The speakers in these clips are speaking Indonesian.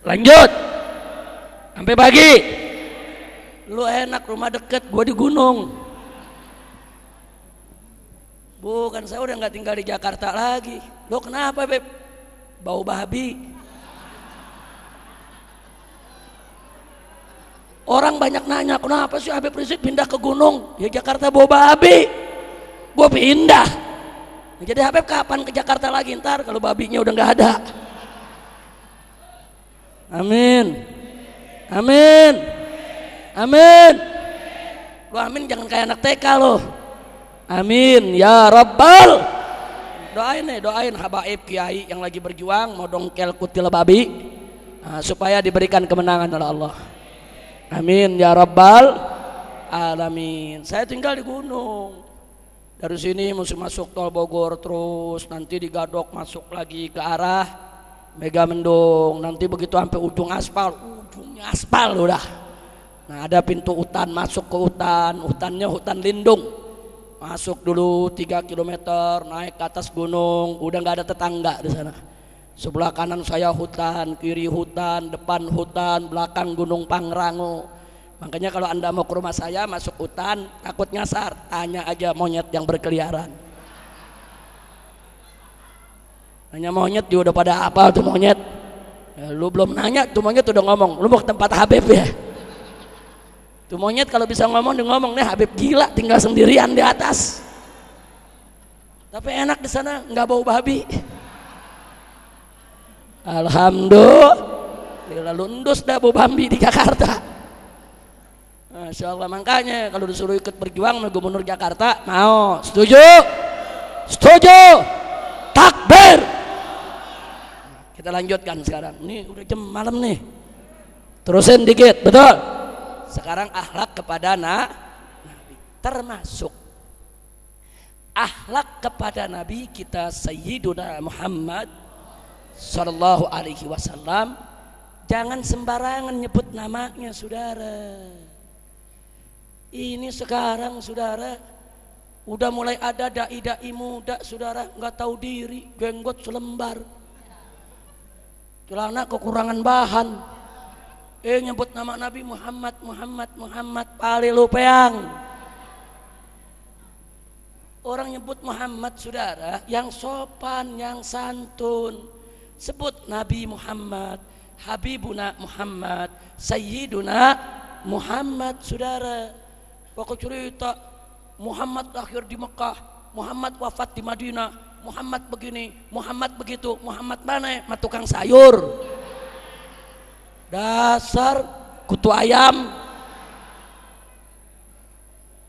Lanjut. Sampai pagi. Lu enak rumah deket, gua di gunung. Bukan, saya udah nggak tinggal di Jakarta lagi. Lu kenapa, Beb? Bau babi. Orang banyak nanya, kenapa sih Habib Rizik pindah ke gunung? Ya Jakarta bau babi. Gua pindah. Jadi Habib kapan ke Jakarta lagi ntar kalau babinya udah nggak ada? Amin. Amin. Amin. Lu amin jangan kayak anak TK lo. Amin ya Rabbal. Doain habaib kiai yang lagi berjuang mau dongkel kutil babi, supaya diberikan kemenangan oleh Allah. Amin ya Rabbal alamin. Saya tinggal di gunung. Dari sini mesti masuk tol Bogor terus, nanti digadok masuk lagi ke arah Megamendung, nanti begitu sampai ujungnya aspal udah. Nah ada pintu hutan, masuk ke hutan, hutannya hutan lindung. Masuk dulu 3 km, naik ke atas gunung, udah nggak ada tetangga di sana. Sebelah kanan saya hutan, kiri hutan, depan hutan, belakang Gunung Pangrango. Makanya kalau Anda mau ke rumah saya masuk hutan, takut nyasar, tanya aja monyet yang berkeliaran. Nanya monyet juga udah pada apa tuh monyet? Ya, lu belum nanya tuh monyet udah ngomong, lu mau ke tempat Habib ya? Tuh monyet kalau bisa ngomong dia ngomong, nih Habib gila tinggal sendirian di atas. Tapi enak di sana, nggak bau babi. Alhamdulillah, lu endus dah bau babi di Jakarta. Masya Allah, makanya kalau disuruh ikut berjuang sama Gubernur Jakarta, mau, setuju? Setuju? Takbir. Kita lanjutkan sekarang. Ini udah jam malam nih. Terusin dikit, betul? Sekarang akhlak kepada Nabi. Termasuk akhlak kepada Nabi kita Sayyiduna Muhammad Sallallahu Alaihi Wasallam. Jangan sembarangan nyebut namanya, saudara. Ini sekarang, saudara, udah mulai ada dai-dai muda, saudara, nggak tahu diri, jenggot selembar, celana kekurangan bahan, nyebut nama Nabi Muhammad, pali lupeang. Orang nyebut Muhammad, saudara, yang sopan, yang santun. Sebut Nabi Muhammad, Habibuna Muhammad, Sayyiduna Muhammad, saudara. Pokok cerita Muhammad lahir di Mekah, Muhammad wafat di Madinah, Muhammad begini, Muhammad begitu, Muhammad mana? Tukang sayur. Dasar kutu ayam.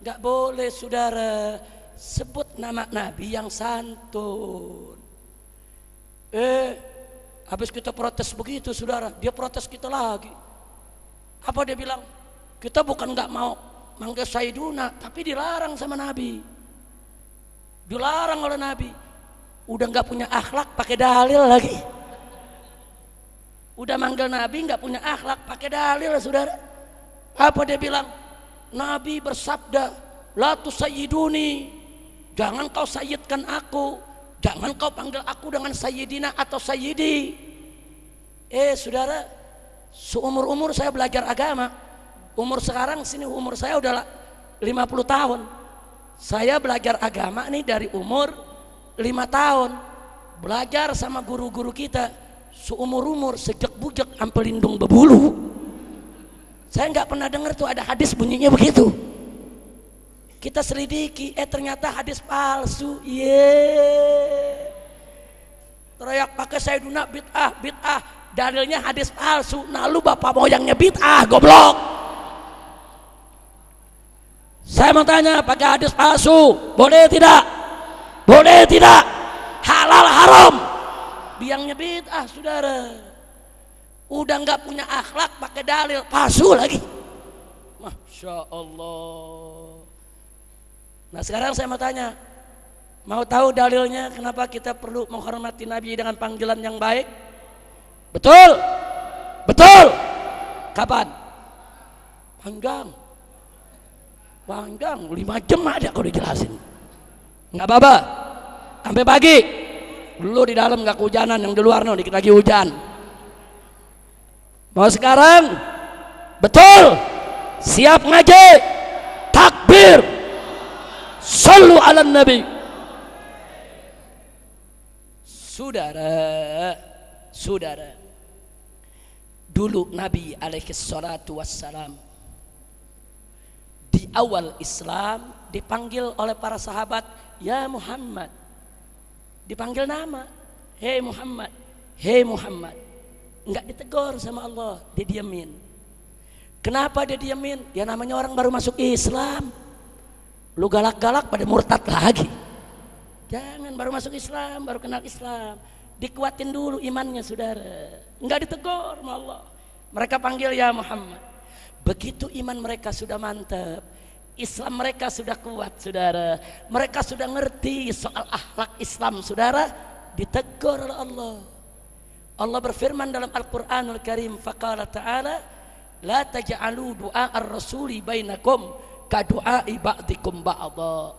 Gak boleh, saudara. Sebut nama Nabi yang santun. Habis kita protes begitu, saudara, dia protes kita lagi. Apa dia bilang? Kita bukan gak mau manggil Sayyiduna, tapi dilarang sama Nabi. Dilarang oleh Nabi. Udah gak punya akhlak pakai dalil lagi. Udah manggil Nabi gak punya akhlak pakai dalil, saudara. Apa dia bilang? Nabi bersabda, la tusayyiduni, jangan kau sayyidkan aku, jangan kau panggil aku dengan sayyidina atau sayyidi. Saudara, seumur-umur saya belajar agama. Umur sekarang sini umur saya udah 50 tahun. Saya belajar agama nih dari umur 5 tahun. Belajar sama guru-guru kita seumur-umur, sejak bujek sampai lindung bebulu. Saya nggak pernah dengar tuh ada hadis bunyinya begitu. Kita selidiki, ternyata hadis palsu. Teriak pakai Sayyiduna bid'ah. Dalilnya hadis palsu. Nah lu bapak moyangnya bid'ah, goblok. Saya mau tanya, pakai hadis palsu boleh tidak? Boleh tidak? Halal haram? Biangnya bid'ah, saudara. Udah nggak punya akhlak pakai dalil palsu lagi. Masya Allah. Nah sekarang saya mau tanya, mau tahu dalilnya kenapa kita perlu menghormati Nabi dengan panggilan yang baik? Betul? Betul? Kapan? Panjang 5 jam ada kalau dijelasin. Nggak apa-apa, sampai pagi. Dulu di dalam nggak kehujanan, yang di luar dikit lagi hujan. Mau sekarang? Betul. Siap ngaji. Takbir. Sallu ala nabi. Saudara, dulu Nabi alaihi salatu wassalam di awal Islam dipanggil oleh para sahabat, ya Muhammad. Dipanggil nama, hei Muhammad, hei Muhammad. Enggak ditegur sama Allah, didiamin. Kenapa dia diamin? Ya namanya orang baru masuk Islam. Lu galak-galak pada murtad lagi. Jangan, baru masuk Islam, baru kenal Islam, dikuatin dulu imannya saudara. Enggak ditegur sama Allah. Mereka panggil ya Muhammad. Begitu iman mereka sudah mantap, Islam mereka sudah kuat saudara, mereka sudah ngerti soal akhlak Islam saudara, ditegur oleh Allah. Allah berfirman dalam Al-Quranul Karim, faqala ta'ala la taj'alu du'a ar-rasuli bainakum ka du'ai ba'dikum ba'dha.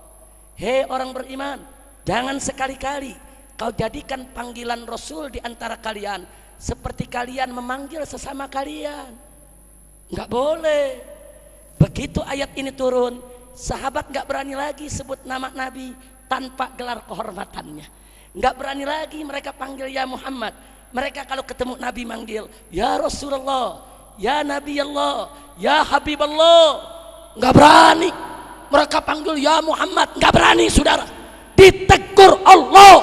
Hei orang beriman, jangan sekali-kali kau jadikan panggilan Rasul di antara kalian seperti kalian memanggil sesama kalian. Enggak boleh. Begitu ayat ini turun, sahabat enggak berani lagi sebut nama Nabi tanpa gelar kehormatannya. Enggak berani lagi mereka panggil ya Muhammad. Mereka kalau ketemu Nabi manggil ya Rasulullah, ya Nabi Allah, ya Habib Allah. Enggak berani. Mereka panggil ya Muhammad, enggak berani saudara. Ditegur Allah.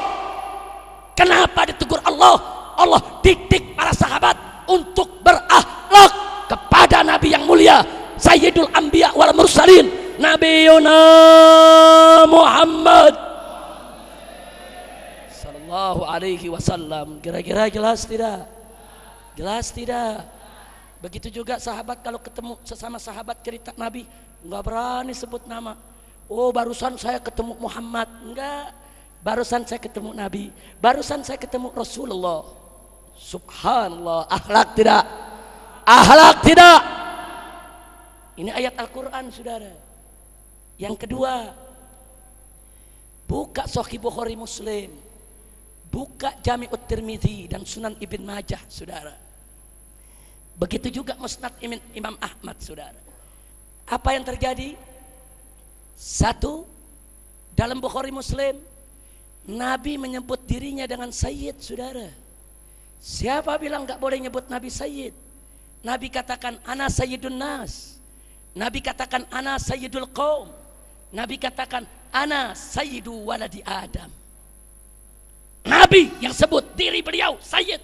Kenapa ditegur Allah? Allah didik para sahabat untuk berakhlak kepada Nabi yang mulia, Sayyidul Anbiya wal Mursalin, Nabiyuna Muhammad sallallahu alaihi wasallam. Kira-kira jelas tidak? Jelas tidak? Begitu juga sahabat kalau ketemu sesama sahabat cerita Nabi, enggak berani sebut nama. Oh barusan saya ketemu Muhammad. Enggak, barusan saya ketemu Nabi, barusan saya ketemu Rasulullah. Subhanallah. Akhlak tidak? Akhlak tidak? Ini ayat Al-Quran saudara. Yang kedua, buka Sahih Bukhari Muslim, buka Jami'ut Tirmidzi dan Sunan Ibn Majah saudara. Begitu juga Musnad Imam Ahmad saudara. Apa yang terjadi? Satu, dalam Bukhari Muslim Nabi menyebut dirinya dengan Sayyid saudara. Siapa bilang gak boleh nyebut Nabi Sayyid? Nabi katakan ana Sayyidun Nas. Nabi katakan ana Sayyidul Qaum. Nabi katakan ana Sayyidu waladi Adam. Nabi yang sebut diri beliau Sayyid.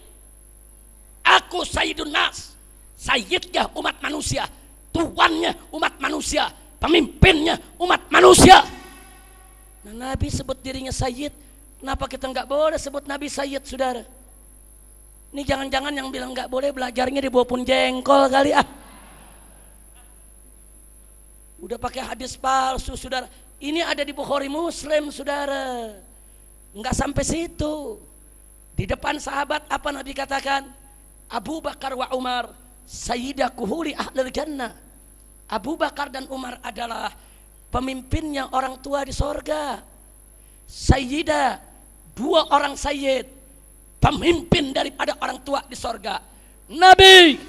Aku Sayyidun Nas, Sayyidnya umat manusia, tuannya umat manusia, pemimpinnya umat manusia. Nah, Nabi sebut dirinya Sayyid. Kenapa kita nggak boleh sebut Nabi Sayyid saudara? Ini jangan-jangan yang bilang nggak boleh belajarnya di bawah pun jengkol kali ah. Udah pakai hadis palsu saudara. Ini ada di Bukhari Muslim saudara. Nggak sampai situ. Di depan sahabat apa Nabi katakan? Abu Bakar wa Umar Sayyidah kuhuli ahlul jannah. Abu Bakar dan Umar adalah pemimpinnya orang tua di sorga. Sayyidah, dua orang sayyid, pemimpin daripada orang tua di sorga. Nabi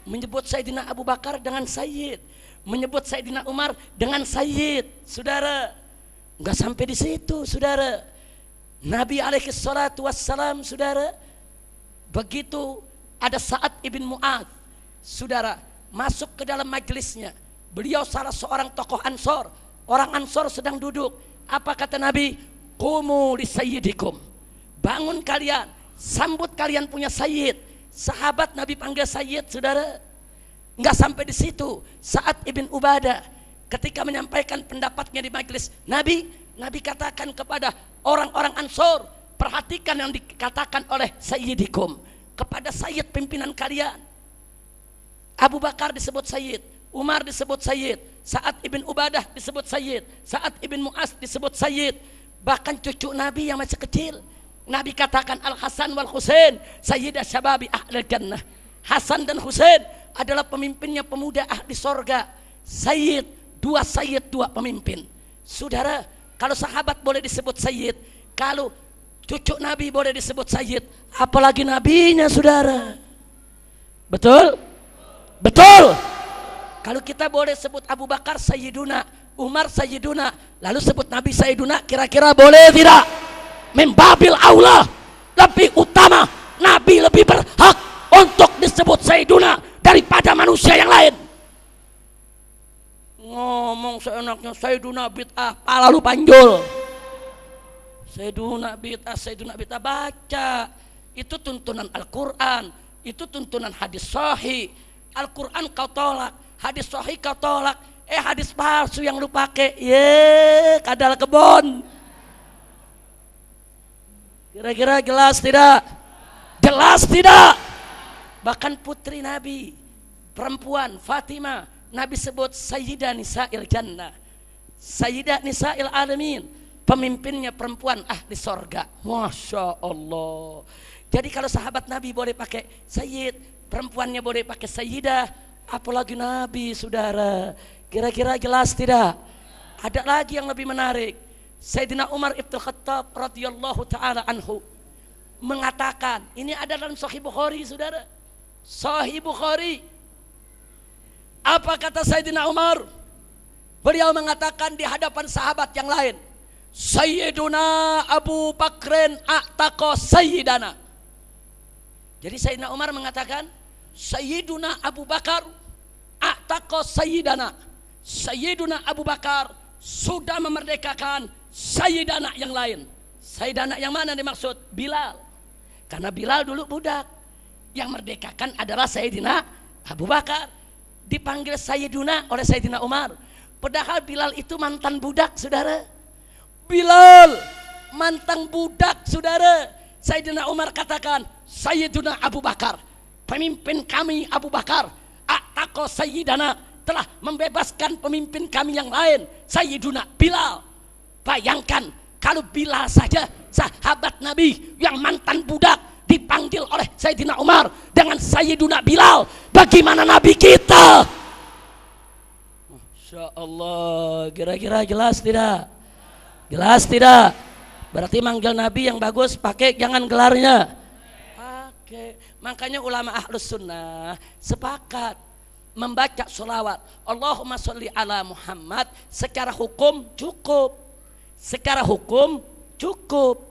menyebut Sayyidina Abu Bakar dengan sayyid, menyebut Sayyidina Umar dengan sayyid. Saudara, nggak sampai di situ saudara. Nabi alaihi salatu wassalam saudara, begitu ada Sa'ad ibn Mu'adz saudara masuk ke dalam majelisnya. Beliau salah seorang tokoh Ansor. Orang Ansor sedang duduk. Apa kata Nabi? Qumu li sayyidikum. Bangun kalian, sambut kalian punya sayyid. Sahabat Nabi panggil sayyid saudara. Enggak sampai di situ. Sa'ad ibn Ubadah ketika menyampaikan pendapatnya di majelis Nabi, Nabi katakan kepada orang-orang Ansor, perhatikan yang dikatakan oleh sayyidikum, kepada sayyid pimpinan kalian. Abu Bakar disebut sayyid, Umar disebut sayyid, Sa'ad ibn Ubadah disebut sayyid, Sa'ad ibn Mu'adz disebut sayyid. Bahkan cucu Nabi yang masih kecil, Nabi katakan Al-Hasan wal Husain sayyidah syababi ahlil jannah. Hasan dan Husain adalah pemimpinnya pemuda ahli sorga. Sayyid, dua pemimpin. Saudara, kalau sahabat boleh disebut sayyid, kalau cucu Nabi boleh disebut sayyid, apalagi nabinya saudara. Betul? Betul. Kalau kita boleh sebut Abu Bakar Sayyiduna, Umar Sayyiduna, lalu sebut Nabi Sayyiduna, kira-kira boleh tidak? Membabil aula, lebih utama, Nabi lebih berhak untuk disebut Sayyiduna daripada manusia yang lain. Ngomong seenaknya Sayyiduna bid'ah, pala lu panjul. Sayyiduna bid'ah, baca. Itu tuntunan Al-Quran, itu tuntunan hadis sahih. Al-Quran kau tolak, hadis sahih kau tolak, hadis palsu yang lu pakai, kadal kebon. Kira-kira jelas tidak? Jelas tidak? Bahkan putri Nabi, perempuan Fatimah, Nabi sebut Sayyidah Nisa'il Jannah, Sayyidah Nisa'il Alamin, pemimpinnya perempuan ahli sorga. Masya Allah. Jadi kalau sahabat Nabi boleh pakai Sayyid, perempuannya boleh pakai Sayyidah, apalagi Nabi, saudara. Kira-kira jelas tidak? Ada lagi yang lebih menarik. Sayyidina Umar Ibn Khattab radhiyallahu ta'ala anhu mengatakan, ini ada dalam Sahih Bukhari, saudara. Sahih Bukhari. Apa kata Sayyidina Umar? Beliau mengatakan di hadapan sahabat yang lain, Sayyiduna Abu Bakrin a'taqa Sayyidana. Jadi Sayyidina Umar mengatakan, Sayyiduna Abu Bakar a'taqa Sayyidana. Sayyiduna Abu Bakar sudah memerdekakan Sayyidana yang lain. Sayyidana yang mana dimaksud? Bilal. Karena Bilal dulu budak. Yang merdekakan adalah Sayyidina Abu Bakar. Dipanggil Sayyiduna oleh Sayyidina Umar. Padahal Bilal itu mantan budak, saudara. Bilal mantan budak, saudara. Sayyidina Umar katakan, Sayyiduna Abu Bakar, pemimpin kami Abu Bakar, a'taqa Sayyidana, telah membebaskan pemimpin kami yang lain, Sayyiduna Bilal. Bayangkan kalau Bilal saja, sahabat Nabi yang mantan budak, dipanggil oleh Sayyidina Umar dengan Sayyiduna Bilal, bagaimana Nabi kita? Masya Allah. Kira-kira jelas tidak? Jelas tidak? Berarti manggil Nabi yang bagus pakai, jangan gelarnya. Pakai. Makanya ulama ahlus sunnah sepakat membaca sholawat Allahumma sholli ala Muhammad secara hukum cukup. Secara hukum cukup.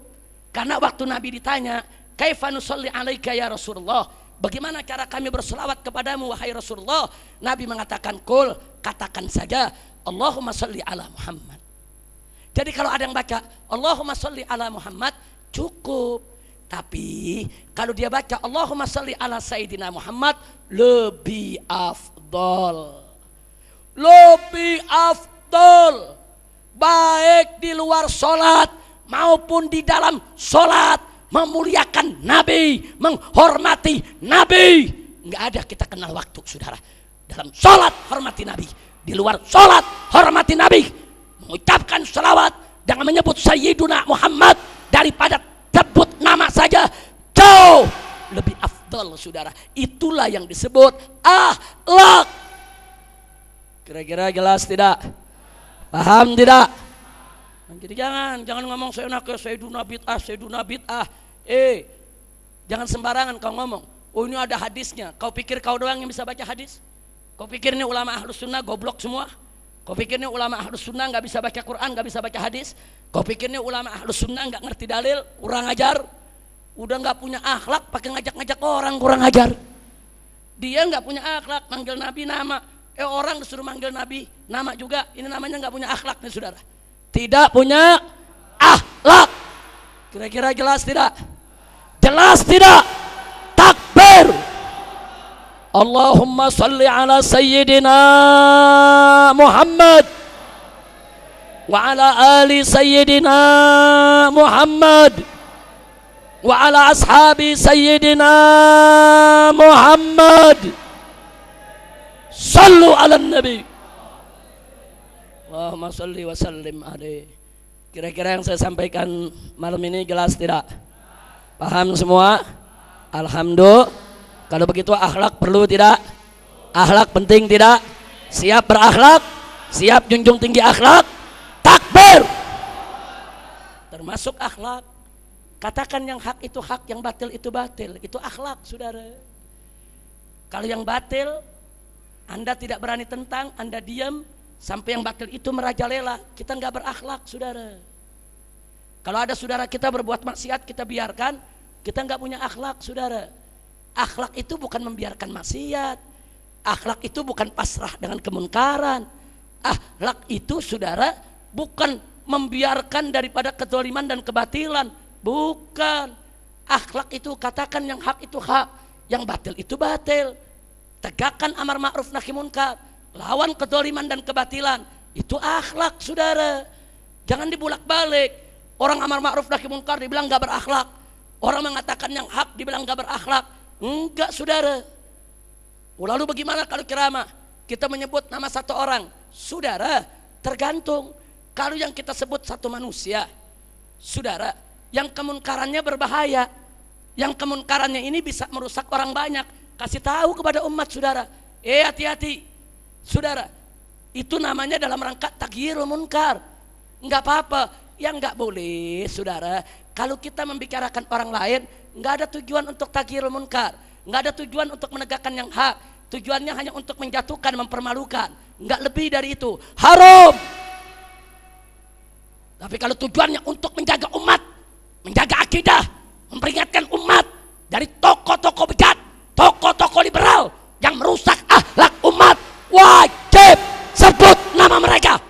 Karena waktu Nabi ditanya, kaifa nusolli alaika ya Rasulullah, bagaimana cara kami berselawat kepadamu wahai Rasulullah? Nabi mengatakan, kul, katakan saja Allahumma sholli ala Muhammad. Jadi kalau ada yang baca Allahumma sholli ala Muhammad cukup. Tapi kalau dia baca Allahumma sholli ala Sayyidina Muhammad lebih afdol. Lebih afdol. Baik di luar sholat maupun di dalam sholat, memuliakan Nabi, menghormati Nabi. Enggak ada kita kenal waktu, saudara. Dalam sholat hormati Nabi, di luar sholat hormati Nabi. Mengucapkan salawat dengan menyebut Sayyiduna Muhammad daripada sebut nama saja jauh lebih afdal, saudara. Itulah yang disebut akhlak. Kira-kira jelas tidak? Paham tidak? Jadi jangan ngomong seenaknya Sayyiduna bid'ah. Jangan sembarangan kau ngomong. Oh, ini ada hadisnya. Kau pikir kau doang yang bisa baca hadis? Kau pikir ini ulama ahlus sunnah goblok semua? Kau pikir ini ulama ahlus sunnah nggak bisa baca Quran, nggak bisa baca hadis? Kau pikir ini ulama ahlus sunnah nggak ngerti dalil, kurang ajar? Udah nggak punya akhlak, pakai ngajak-ngajak orang, kurang ajar. Dia nggak punya akhlak, manggil Nabi nama. Orang disuruh manggil Nabi nama juga, ini namanya nggak punya akhlak nih, saudara. Tidak punya akhlak. Kira-kira jelas tidak? Jelas tidak? Takbir. Allahumma salli ala Sayyidina Muhammad wa ala ali Sayyidina Muhammad wa ala ashabi Sayyidina Muhammad. Sallu ala Nabi. Allahumma salli wa sallim alaihi. Kira-kira yang saya sampaikan malam ini jelas tidak? Paham semua? Alhamdulillah. Kalau begitu akhlak perlu tidak? Akhlak penting tidak? Siap berakhlak? Siap junjung tinggi akhlak? Takbir. Termasuk akhlak. Katakan yang hak itu hak, yang batil itu batil. Itu akhlak, saudara. Kalau yang batil, Anda tidak berani tentang, Anda diam sampai yang batil itu merajalela. Kita nggak berakhlak, saudara. Kalau ada saudara kita berbuat maksiat, kita biarkan, kita nggak punya akhlak, saudara. Akhlak itu bukan membiarkan maksiat. Akhlak itu bukan pasrah dengan kemunkaran. Akhlak itu, saudara, bukan membiarkan daripada kezaliman dan kebatilan. Bukan. Akhlak itu katakan yang hak itu hak, yang batil itu batil. Tegakkan amar ma'ruf nahi munkar, lawan kezaliman dan kebatilan. Itu akhlak, saudara. Jangan dibulak-balik. Orang amar ma'ruf nahi munkar dibilang gak berakhlak. Orang mengatakan yang hak dibilang gak berakhlak. Enggak, saudara. Lalu bagaimana kalau ceramah kita menyebut nama satu orang? Saudara, tergantung. Kalau yang kita sebut satu manusia, saudara, yang kemunkarannya berbahaya, yang kemunkarannya ini bisa merusak orang banyak, kasih tahu kepada umat, saudara. Hati-hati, saudara. Itu namanya dalam rangka taghyirul munkar. Enggak apa-apa. Yang enggak boleh, saudara, kalau kita membicarakan orang lain, enggak ada tujuan untuk taghyirul munkar, enggak ada tujuan untuk menegakkan yang hak. Tujuannya hanya untuk menjatuhkan, mempermalukan. Enggak lebih dari itu. Haram. Tapi kalau tujuannya untuk menjaga umat, menjaga akidah, memperingatkan umat dari tokoh-tokoh bejat, tokoh-tokoh liberal yang merusak akhlak umat, wajib sebut nama mereka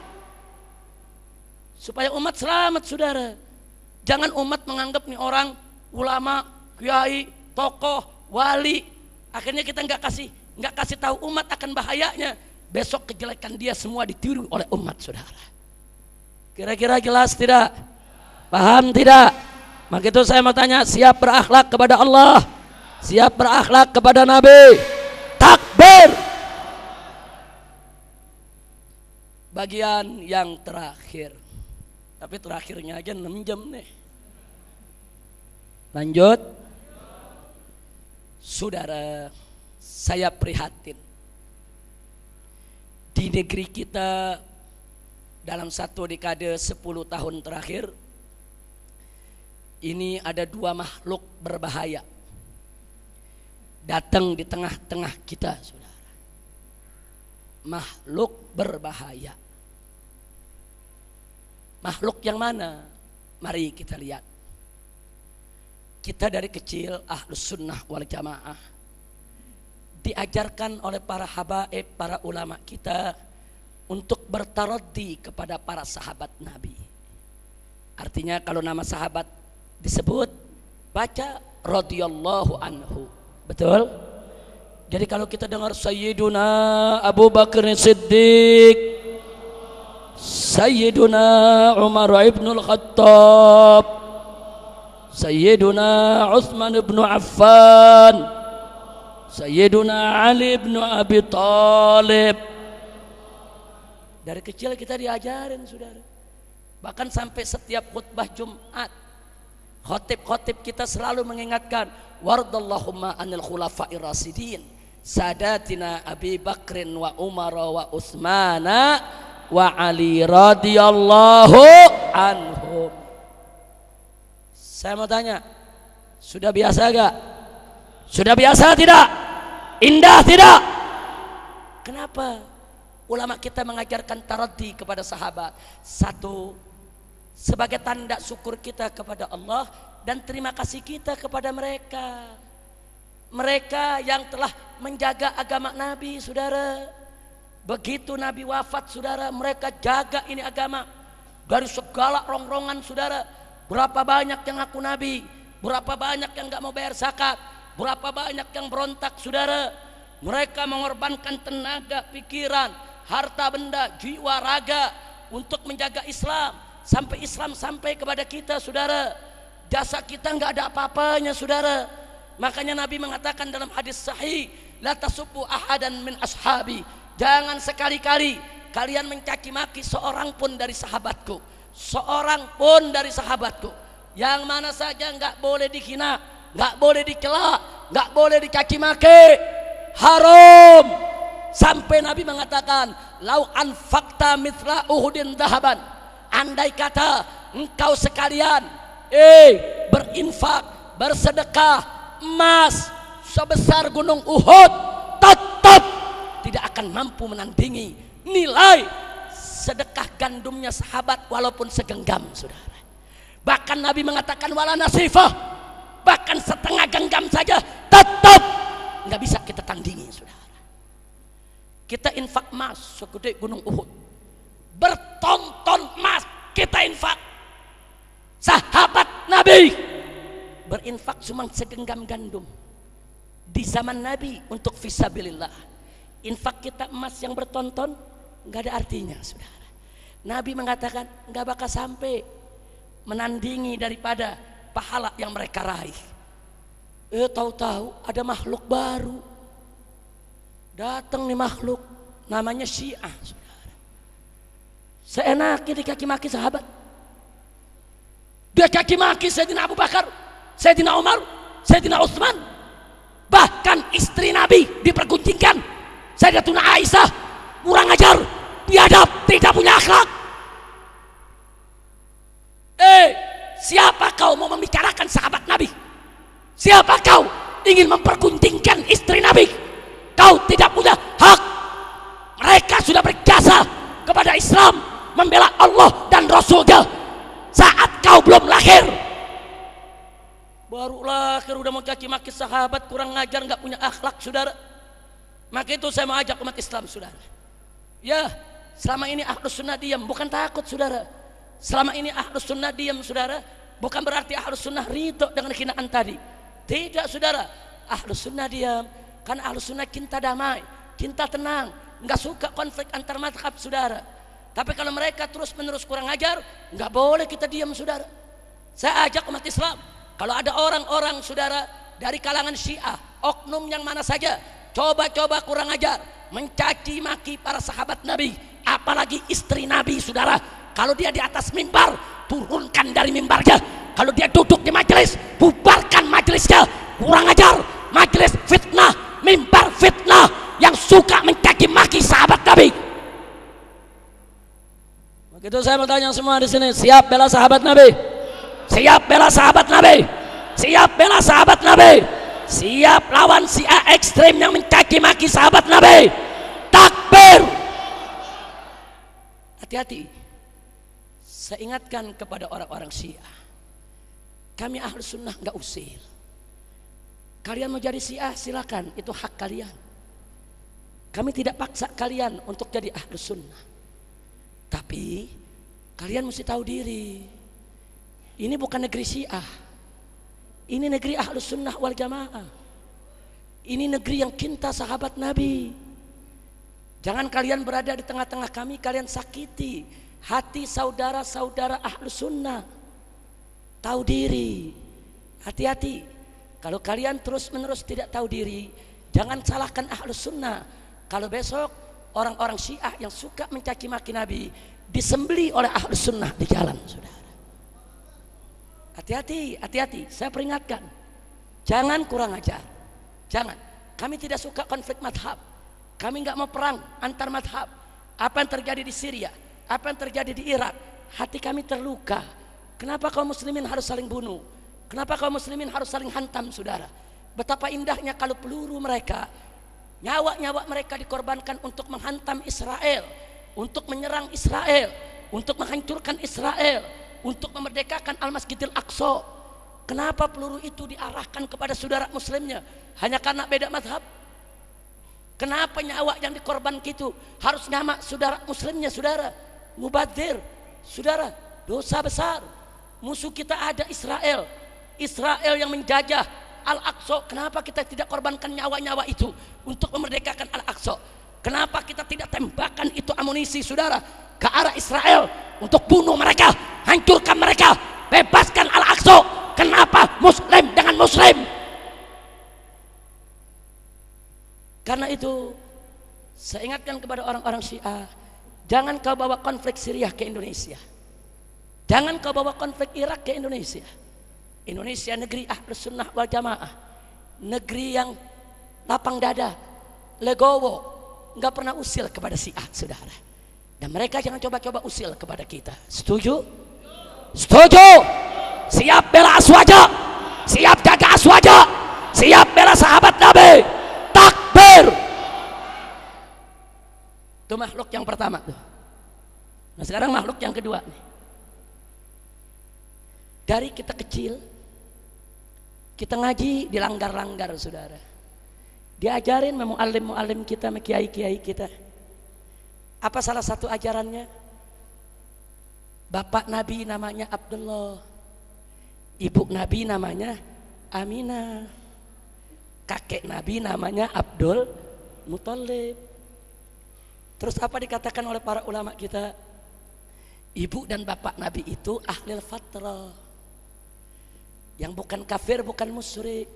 supaya umat selamat, saudara. Jangan umat menganggap nih orang ulama, kiai, tokoh, wali, akhirnya kita nggak kasih tahu umat akan bahayanya. Besok kejelekan dia semua ditiru oleh umat, saudara. Kira-kira jelas tidak? Paham tidak? Maka itu saya mau tanya, siap berakhlak kepada Allah, siap berakhlak kepada Nabi? Takbir. Bagian yang terakhir, tapi terakhirnya aja 6 jam nih. Lanjut. Saudara, saya prihatin di negeri kita dalam satu dekade 10 tahun terakhir ini ada 2 makhluk berbahaya datang di tengah-tengah kita, saudara. Makhluk berbahaya. Makhluk yang mana? Mari kita lihat. Kita dari kecil Ahlus Sunnah wal Jamaah diajarkan oleh para habaib, para ulama kita untuk bertaraddi kepada para sahabat Nabi. Artinya kalau nama sahabat disebut, baca radhiyallahu anhu. Betul? Jadi kalau kita dengar Sayyiduna Abu Bakar Siddiq, Sayyiduna Umar ibnul Khattab, Sayyiduna Utsman ibn Affan, Sayyiduna Ali ibn Abi Thalib. Dari kecil kita diajarin, saudara. Bahkan sampai setiap khutbah Jumat, khotib-khotib kita selalu mengingatkan, wardallahumma anil khulafa'ir rasidin sadatina Abi Bakrin wa Umar wa Utsmana wa Ali radhiyallahu anhum. Saya mau tanya, sudah biasa gak? Sudah biasa tidak? Indah tidak? Kenapa ulama kita mengajarkan taraddi kepada sahabat? Satu, sebagai tanda syukur kita kepada Allah dan terima kasih kita kepada mereka. Mereka yang telah menjaga agama Nabi, saudara. Begitu Nabi wafat, saudara, mereka jaga ini agama dari segala rongrongan, saudara. Berapa banyak yang ngaku Nabi, berapa banyak yang gak mau bayar zakat, berapa banyak yang berontak, saudara. Mereka mengorbankan tenaga, pikiran, harta benda, jiwa, raga untuk menjaga Islam sampai Islam sampai kepada kita, saudara. Jasa kita nggak ada apa-apanya, saudara. Makanya Nabi mengatakan dalam hadis sahih, la tasubbu ahadan min ashabi. Jangan sekali-kali kalian mencaci maki seorang pun dari sahabatku, seorang pun dari sahabatku. Yang mana saja nggak boleh dihina, nggak boleh dicela, nggak boleh dicaci maki. Haram. Sampai Nabi mengatakan, lau anfaqta mithla uhudin dahaban. Andai kata engkau sekalian berinfak, bersedekah emas sebesar gunung Uhud, akan mampu menandingi nilai sedekah gandumnya sahabat walaupun segenggam, saudara. Bahkan Nabi mengatakan wala nasifah, bahkan setengah genggam saja tetap nggak bisa kita tandingi, saudara. Kita infak emas segede gunung Uhud, bertonton emas kita infak. Sahabat Nabi berinfak cuma segenggam gandum di zaman Nabi untuk fisabilillah. Infak kita emas yang bertonton nggak ada artinya, saudara. Nabi mengatakan nggak bakal sampai menandingi daripada pahala yang mereka raih. Tahu-tahu ada makhluk baru datang nih, makhluk namanya Syiah, saudara. Seenaknya dikaki-maki sahabat, dia kaki maki Sayyidina Abu Bakar, Sayyidina Umar, Sayyidina Utsman, bahkan istri Nabi dipergunjingkan. Sayyidatuna Aisyah kurang ajar, biadab, tidak punya akhlak. Siapa kau mau membicarakan sahabat Nabi? Siapa kau ingin mempergunjingkan istri Nabi? Kau tidak punya hak. Mereka sudah berjasa kepada Islam, membela Allah dan Rasulnya saat kau belum lahir. Baru lahir udah mau caci maki sahabat, kurang ngajar, nggak punya akhlak, saudara. Maka itu saya mau ajak umat Islam, saudara. Ya, selama ini Ahlus Sunnah diam, bukan takut, saudara. Selama ini Ahlus Sunnah diam, saudara, bukan berarti Ahlus Sunnah ridho dengan hinaan tadi. Tidak, saudara. Ahlus Sunnah diam karena Ahlus Sunnah cinta damai, cinta tenang, nggak suka konflik antar mazhab, saudara. Tapi kalau mereka terus menerus kurang ajar, nggak boleh kita diam, saudara. Saya ajak umat Islam, kalau ada orang-orang, saudara, dari kalangan Syiah, oknum yang mana saja, coba-coba kurang ajar, mencaci maki para sahabat Nabi, apalagi istri Nabi, saudara. Kalau dia di atas mimbar, turunkan dari mimbarnya. Kalau dia duduk di majelis, bubarkan majelisnya. Kurang ajar, majelis fitnah, mimbar fitnah, yang suka mencaci maki sahabat Nabi. Begitu saya mau tanya semua di sini, siap bela sahabat Nabi? Siap bela sahabat Nabi? Siap bela sahabat Nabi? Siap lawan Syiah ekstrim yang mencaci maki sahabat Nabi? Takbir! Hati-hati. Saya ingatkan kepada orang-orang Syiah, kami Ahlus Sunnah nggak usil. Kalian mau jadi Syiah silakan, itu hak kalian. Kami tidak paksa kalian untuk jadi Ahlus Sunnah. Tapi kalian mesti tahu diri, ini bukan negeri Syiah, ini negeri Ahlus Sunnah wal Jamaah. Ini negeri yang cinta sahabat Nabi. Jangan kalian berada di tengah-tengah kami, kalian sakiti hati saudara-saudara Ahlus Sunnah. Tahu diri, hati-hati. Kalau kalian terus-menerus tidak tahu diri, jangan salahkan Ahlus Sunnah. Kalau besok orang-orang Syiah yang suka mencaci maki Nabi disembeli oleh Ahlus Sunnah di jalan, saudara. Hati-hati, hati-hati. Saya peringatkan, jangan kurang ajar. Jangan. Kami tidak suka konflik madhab. Kami nggak mau perang antar madhab. Apa yang terjadi di Syria, apa yang terjadi di Irak, hati kami terluka. Kenapa kaum muslimin harus saling bunuh? Kenapa kaum muslimin harus saling hantam, saudara? Betapa indahnya kalau peluru mereka, nyawa-nyawa mereka dikorbankan untuk menghantam Israel, untuk menyerang Israel, untuk menghancurkan Israel, untuk memerdekakan Al-Masjidil Aqsa. Kenapa peluru itu diarahkan kepada saudara muslimnya? Hanya karena beda mazhab? Kenapa nyawa yang dikorbankan itu harus nama saudara muslimnya, saudara? Mubadzir, saudara, dosa besar. Musuh kita ada Israel, Israel yang menjajah Al-Aqsa. Kenapa kita tidak korbankan nyawa-nyawa itu untuk memerdekakan Al-Aqsa? Kenapa kita tidak tembakan itu amunisi, saudara, ke arah Israel untuk bunuh mereka, hancurkan mereka, bebaskan Al-Aqsa? Kenapa muslim dengan muslim? Karena itu saya ingatkan kepada orang-orang Syiah, jangan kau bawa konflik Syria ke Indonesia, jangan kau bawa konflik Irak ke Indonesia. Indonesia negeri Ahlus Sunnah wal Jamaah, negeri yang lapang dada, legowo, nggak pernah usil kepada Syiah, saudara. Dan mereka jangan coba-coba usil kepada kita. Setuju? Setuju? Siap bela aswaja, siap jaga aswaja, siap bela sahabat Nabi. Takbir! Itu makhluk yang pertama tuh. Nah sekarang makhluk yang kedua nih. Dari kita kecil, kita ngaji dilanggar-langgar saudara. Diajarin sama muallim kita, sama kiai-kiai kita. Apa salah satu ajarannya? Bapak Nabi namanya Abdullah, ibu Nabi namanya Aminah, kakek Nabi namanya Abdul Muthalib. Terus apa dikatakan oleh para ulama kita? Ibu dan bapak Nabi itu ahlil fatrah, yang bukan kafir, bukan musyrik.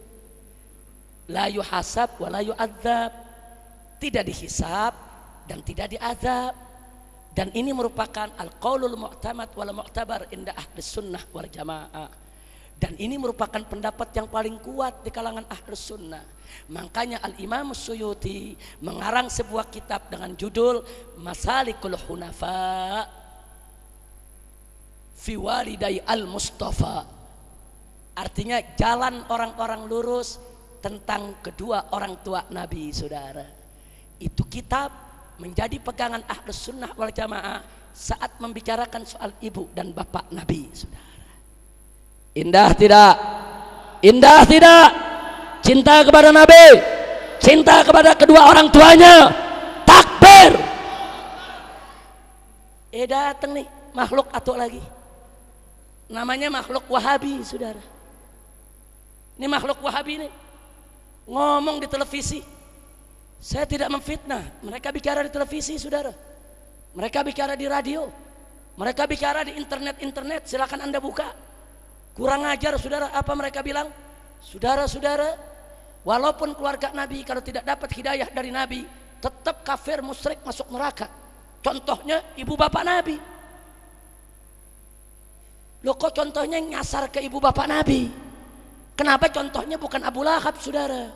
La yuhasab wa la yu'adzab, tidak dihisab dan tidak diazab. Dan ini merupakan al-qaulul mu'tamad wal mu'tabar inda ahli sunnah wal jamaah. Dan ini merupakan pendapat yang paling kuat di kalangan ahli sunnah. Makanya Al-Imam Suyuti mengarang sebuah kitab dengan judul Masalikul Hunafa fi walidai al-Mustafa. Artinya jalan orang-orang lurus tentang kedua orang tua Nabi, saudara. Itu kitab menjadi pegangan ahlus sunnah wal jamaah saat membicarakan soal ibu dan bapak Nabi, saudara. Indah tidak? Indah tidak? Cinta kepada Nabi, cinta kepada kedua orang tuanya. Takbir. Datang nih makhluk atau lagi. Namanya makhluk Wahabi, saudara. Ini makhluk Wahabi nih ngomong di televisi. Saya tidak memfitnah, mereka bicara di televisi, saudara. Mereka bicara di radio, mereka bicara di internet, silakan Anda buka. Kurang ajar, saudara. Apa mereka bilang? Saudara-saudara, walaupun keluarga Nabi kalau tidak dapat hidayah dari Nabi, tetap kafir, musyrik, masuk neraka. Contohnya ibu bapak Nabi. Loh kok contohnya nyasar ke ibu bapak Nabi? Kenapa contohnya bukan Abu Lahab, saudara?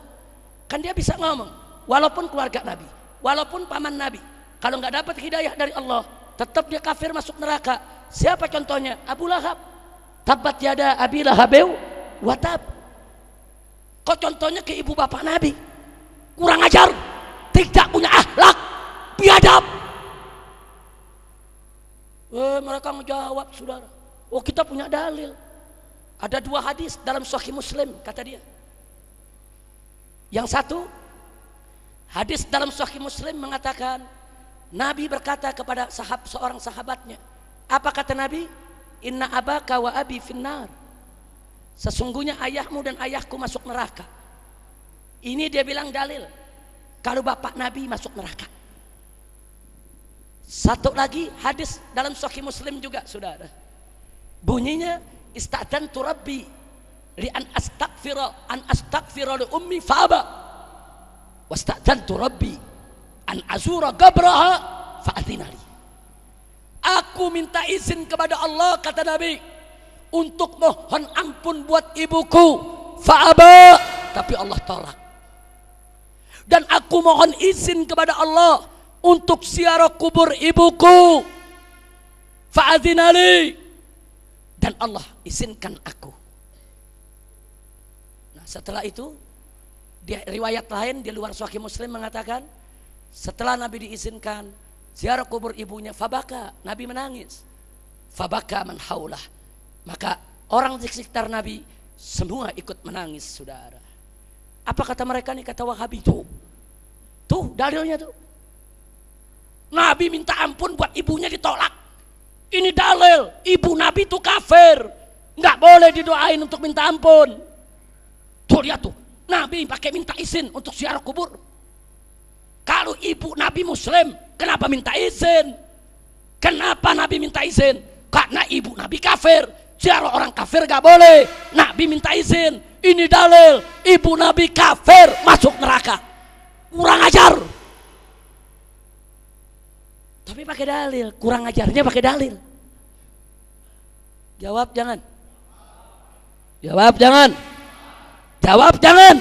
Kan dia bisa ngomong, walaupun keluarga Nabi, walaupun paman Nabi, kalau nggak dapat hidayah dari Allah, tetap dia kafir, masuk neraka. Siapa contohnya? Abu Lahab. Tabat yada abi lahabeu watab. Kok contohnya ke ibu bapak Nabi? Kurang ajar, tidak punya akhlak, biadab. Mereka menjawab, saudara. Oh, kita punya dalil. Ada dua hadis dalam Sahih Muslim, kata dia. Yang satu, hadis dalam Sahih Muslim mengatakan, Nabi berkata kepada seorang sahabatnya. Apa kata Nabi? Inna abaka wa abi finnar. Sesungguhnya ayahmu dan ayahku masuk neraka. Ini dia bilang dalil kalau bapak Nabi masuk neraka. Satu lagi hadis dalam Sahih Muslim juga, saudara. Bunyinya ista'dantu rabbi li an astaghfira li ummi fa'aba wasta'dantu rabbi an azura qabraha fa'adhina li. Aku minta izin kepada Allah, kata Nabi, untuk mohon ampun buat ibuku, fa'aba, tapi Allah tolak. Dan aku mohon izin kepada Allah untuk ziarah kubur ibuku, fa'adhina li, dan Allah izinkan aku. Nah setelah itu, di riwayat lain di luar Sahih Muslim mengatakan, setelah Nabi diizinkan ziarah kubur ibunya, fabaka, Nabi menangis. Fabaka man haulah, maka orang di sekitar Nabi semua ikut menangis, saudara. Apa kata mereka nih? Kata Wahabi, tuh dalilnya tuh. Nabi minta ampun buat ibunya, ditolak. Ini dalil, ibu Nabi itu kafir, nggak boleh didoain untuk minta ampun. Tuh lihat tuh, Nabi pakai minta izin untuk ziarah kubur. Kalau ibu Nabi Muslim, kenapa minta izin? Kenapa Nabi minta izin? Karena ibu Nabi kafir, ziarah orang kafir nggak boleh. Nabi minta izin. Ini dalil, ibu Nabi kafir, masuk neraka. Kurang ajar. Tapi pakai dalil, kurang ajarnya pakai dalil. Jawab jangan. Jawab jangan. Jawab jangan.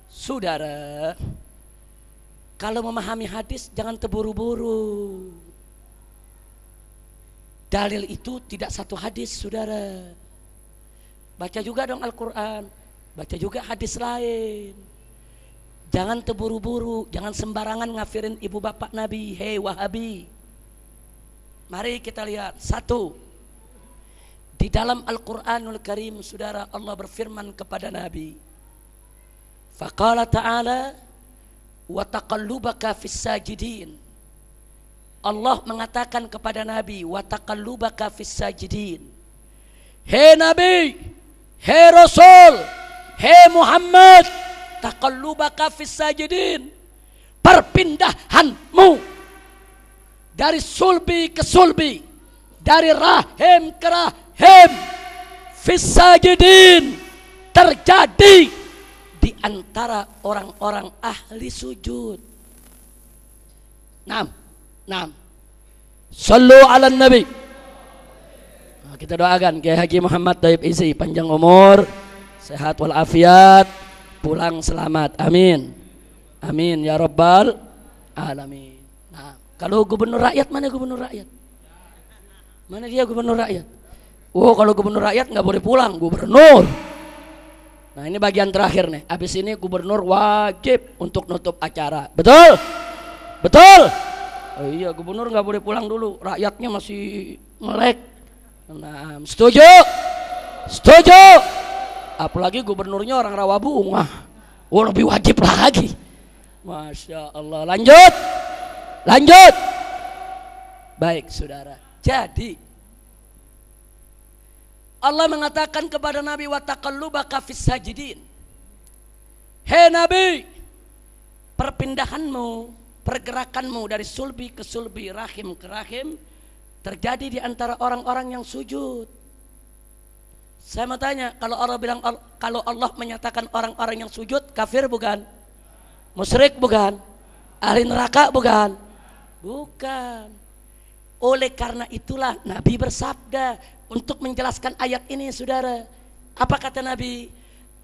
Saudara, kalau memahami hadis jangan terburu-buru. Dalil itu tidak satu hadis, saudara. Baca juga dong Al-Quran, baca juga hadis lain. Jangan terburu-buru, jangan sembarangan ngafirin ibu bapak Nabi. Hei Wahabi, mari kita lihat. Satu, di dalam Al-Quranul Karim, saudara, Allah berfirman kepada Nabi, faqala ta'ala wa taqallubaka fis sajidin. Allah mengatakan kepada Nabi, wa taqallubaka fis sajidin. Hei Nabi, hei Rasul, hei Muhammad, taqallubaka fis sajidin, perpindahanmu dari sulbi ke sulbi, dari rahim ke rahim, fis sajidin, terjadi di antara orang-orang ahli sujud. Naam. Sallu ala nabi. Nah, kita doakan Kiai Haji Muhammad Thayyib Isi panjang umur, sehat walafiat, pulang selamat. Amin. Amin ya rabbal alamin. Nah, kalau gubernur rakyat, mana gubernur rakyat? Mana dia gubernur rakyat? Oh, kalau gubernur rakyat nggak boleh pulang, gubernur. Nah, ini bagian terakhir nih. Habis ini gubernur wajib untuk nutup acara. Betul? Betul? Oh iya, gubernur nggak boleh pulang dulu, rakyatnya masih melek. Nah, setuju? Setuju? Apalagi gubernurnya orang Rawabunga. Oh, lebih wajib lagi. Masya Allah. Lanjut. Lanjut. Baik saudara. Jadi Allah mengatakan kepada Nabi, wa taqallubaka fis sajidin. Hei Nabi, perpindahanmu, pergerakanmu dari sulbi ke sulbi, rahim ke rahim, terjadi di antara orang-orang yang sujud. Saya mau tanya, kalau Allah menyatakan orang-orang yang sujud, kafir bukan? Musyrik bukan? Ahli neraka bukan? Bukan. Oleh karena itulah Nabi bersabda untuk menjelaskan ayat ini, saudara. Apa kata Nabi?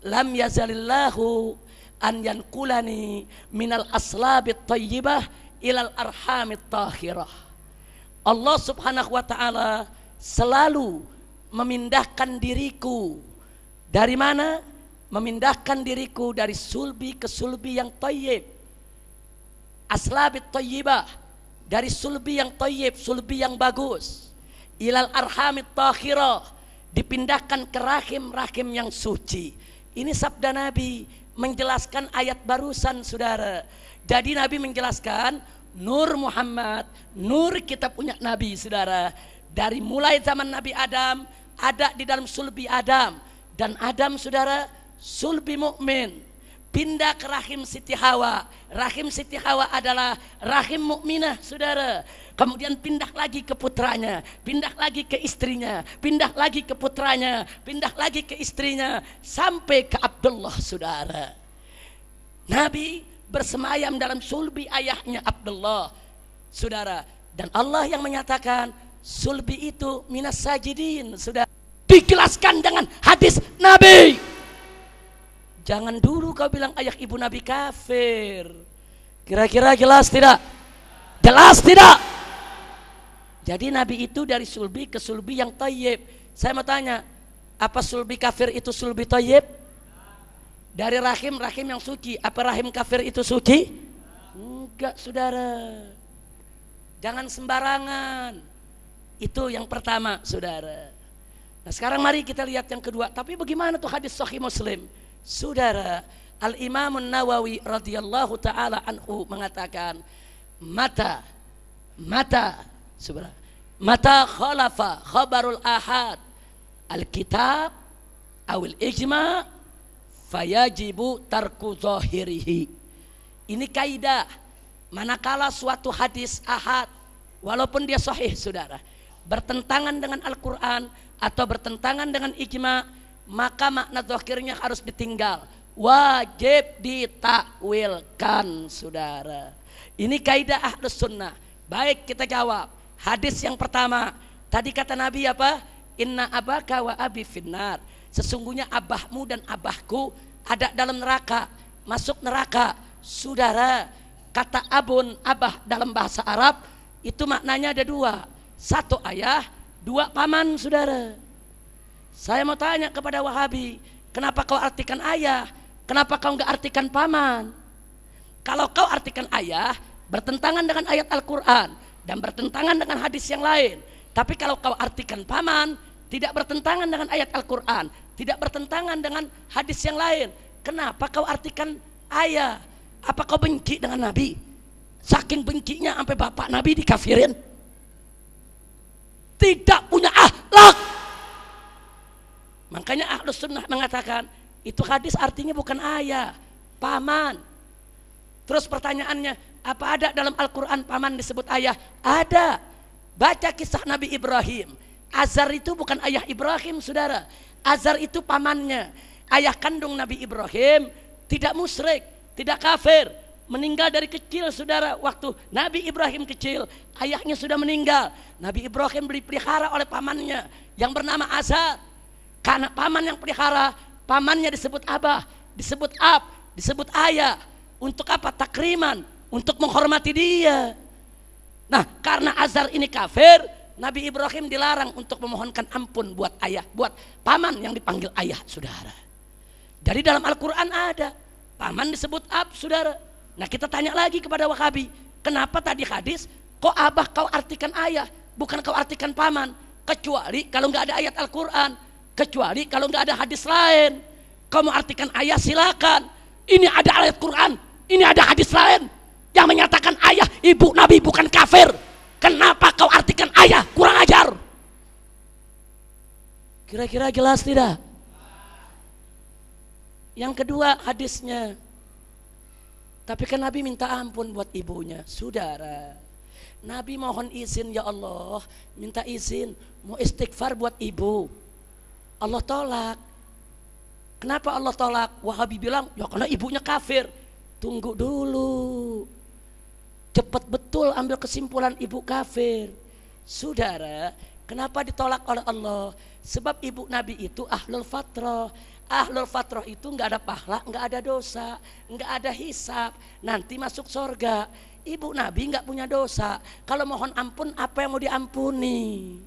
Lam yazalillahu an yankulani minal aslabit tayyibah ilal arhamit tahirah. Allah subhanahu wa ta'ala selalu memindahkan diriku dari mana? Memindahkan diriku dari sulbi ke sulbi yang tayyib, aslabit tayyibah, dari sulbi yang tayyib, sulbi yang bagus, ilal arhamit tahirah, dipindahkan ke rahim-rahim yang suci. Ini sabda Nabi menjelaskan ayat barusan, saudara. Jadi Nabi menjelaskan nur Muhammad, nur kita punya Nabi, saudara. Dari mulai zaman Nabi Adam ada di dalam sulbi Adam, dan Adam, saudara, sulbi mukmin, pindah ke rahim Siti Hawa. Rahim Siti Hawa adalah rahim mukminah, saudara. Kemudian pindah lagi ke putranya, pindah lagi ke istrinya, pindah lagi ke putranya, pindah lagi ke istrinya, sampai ke Abdullah, saudara. Nabi bersemayam dalam sulbi ayahnya Abdullah, saudara. Dan Allah yang menyatakan sulbi itu minas sajidin, saudara. Dijelaskan dengan hadis Nabi. Jangan dulu kau bilang ayah ibu Nabi kafir. Kira-kira jelas tidak? Jelas tidak? Jadi Nabi itu dari sulbi ke sulbi yang tayyib. Saya mau tanya, apa sulbi kafir itu sulbi tayyib? Dari rahim yang suci, apa rahim kafir itu suci? Enggak, saudara. Jangan sembarangan. Itu yang pertama, saudara. Nah, sekarang mari kita lihat yang kedua. Tapi bagaimana tuh hadis Sahih Muslim? Saudara, Al-Imam Nawawi radhiyallahu taala anhu mengatakan, mata khalafa khabarul ahad al-kitab awil ijma fayajibu tarku zahirihi. Ini kaidah, manakala suatu hadis ahad walaupun dia sahih, saudara, bertentangan dengan Al-Quran atau bertentangan dengan ijma, maka makna zahirnya harus ditinggal, wajib ditakwilkan, saudara. Ini kaidah ahlus sunnah. Baik, kita jawab. Hadis yang pertama, tadi kata Nabi apa? Inna abaka wa abi finnar. Sesungguhnya abahmu dan abahku ada dalam neraka, masuk neraka. Saudara, kata abun, abah dalam bahasa Arab itu maknanya ada dua. Satu ayah, dua paman, saudara. Saya mau tanya kepada Wahabi, kenapa kau artikan ayah? Kenapa kau enggak artikan paman? kalau kau artikan ayah bertentangan dengan ayat Al-Quran dan bertentangan dengan hadis yang lain. Tapi kalau kau artikan paman, tidak bertentangan dengan ayat Al-Quran, tidak bertentangan dengan hadis yang lain. Kenapa kau artikan ayah? Apa kau benci dengan Nabi? Saking bencinya sampai bapak Nabi dikafirin. Tidak punya akhlak. Makanya Ahlus Sunnah mengatakan itu hadis artinya bukan ayah, paman. Terus pertanyaannya, apa ada dalam Al-Quran paman disebut ayah? Ada. Baca kisah Nabi Ibrahim. Azar itu bukan ayah Ibrahim, saudara. Azar itu pamannya. Ayah kandung Nabi Ibrahim tidak musyrik, tidak kafir, meninggal dari kecil, saudara. Waktu Nabi Ibrahim kecil, ayahnya sudah meninggal. Nabi Ibrahim dipelihara oleh pamannya yang bernama Azar. Karena paman yang pelihara, pamannya disebut abah, disebut ab, disebut ayah. Untuk apa? Takriman, untuk menghormati dia. Nah, karena Azar ini kafir, Nabi Ibrahim dilarang untuk memohonkan ampun buat ayah, buat paman yang dipanggil ayah, saudara. Jadi dalam Al-Quran ada paman disebut ab, saudara. Nah, kita tanya lagi kepada Wahabi, kenapa tadi hadis kok abah kau artikan ayah, bukan kau artikan paman? Kecuali kalau nggak ada ayat Al-Quran, kecuali kalau nggak ada hadis lain. Kau mau artikan ayah silakan. Ini ada ayat Quran, ini ada hadis lain yang menyatakan ayah ibu Nabi bukan kafir. Kenapa kau artikan ayah? Kurang ajar. Kira-kira jelas tidak? Yang kedua hadisnya, tapi kan Nabi minta ampun buat ibunya. Saudara, Nabi mohon izin, ya Allah, minta izin mau istighfar buat ibu. Allah tolak. Kenapa Allah tolak? Wahabi bilang, ya karena ibunya kafir. Tunggu dulu. Cepat betul ambil kesimpulan ibu kafir. Saudara, kenapa ditolak oleh Allah? Sebab ibu Nabi itu ahlul fatrah. Ahlul fatrah itu nggak ada pahala, nggak ada dosa, nggak ada hisab, nanti masuk surga. Ibu Nabi nggak punya dosa. Kalau mohon ampun, apa yang mau diampuni?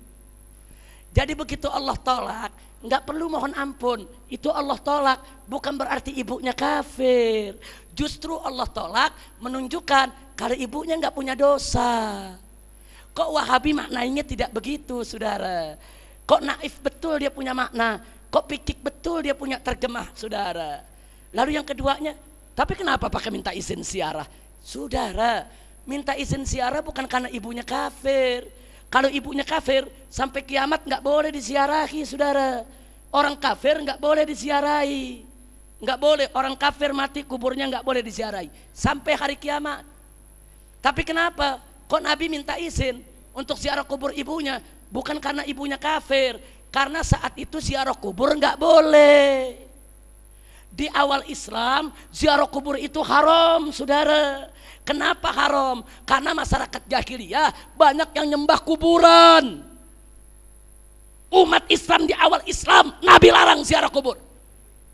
Jadi begitu Allah tolak, nggak perlu mohon ampun. Itu Allah tolak, bukan berarti ibunya kafir. Justru Allah tolak menunjukkan kalau ibunya nggak punya dosa. Kok Wahabi maknanya tidak begitu, saudara? Kok naif betul dia punya makna? Kok pikik betul dia punya terjemah, saudara? Lalu yang keduanya, tapi kenapa pakai minta izin ziarah? Saudara, minta izin ziarah bukan karena ibunya kafir. Kalau ibunya kafir, sampai kiamat nggak boleh diziarahi, saudara. Orang kafir nggak boleh diziarahi, nggak boleh. Orang kafir mati kuburnya nggak boleh diziarahi sampai hari kiamat. Tapi kenapa? Kok Nabi minta izin untuk ziarah kubur ibunya? Bukan karena ibunya kafir, karena saat itu ziarah kubur nggak boleh. Di awal Islam ziarah kubur itu haram, saudara. Kenapa haram? Karena masyarakat jahiliyah banyak yang nyembah kuburan. Umat Islam di awal Islam, Nabi larang ziarah kubur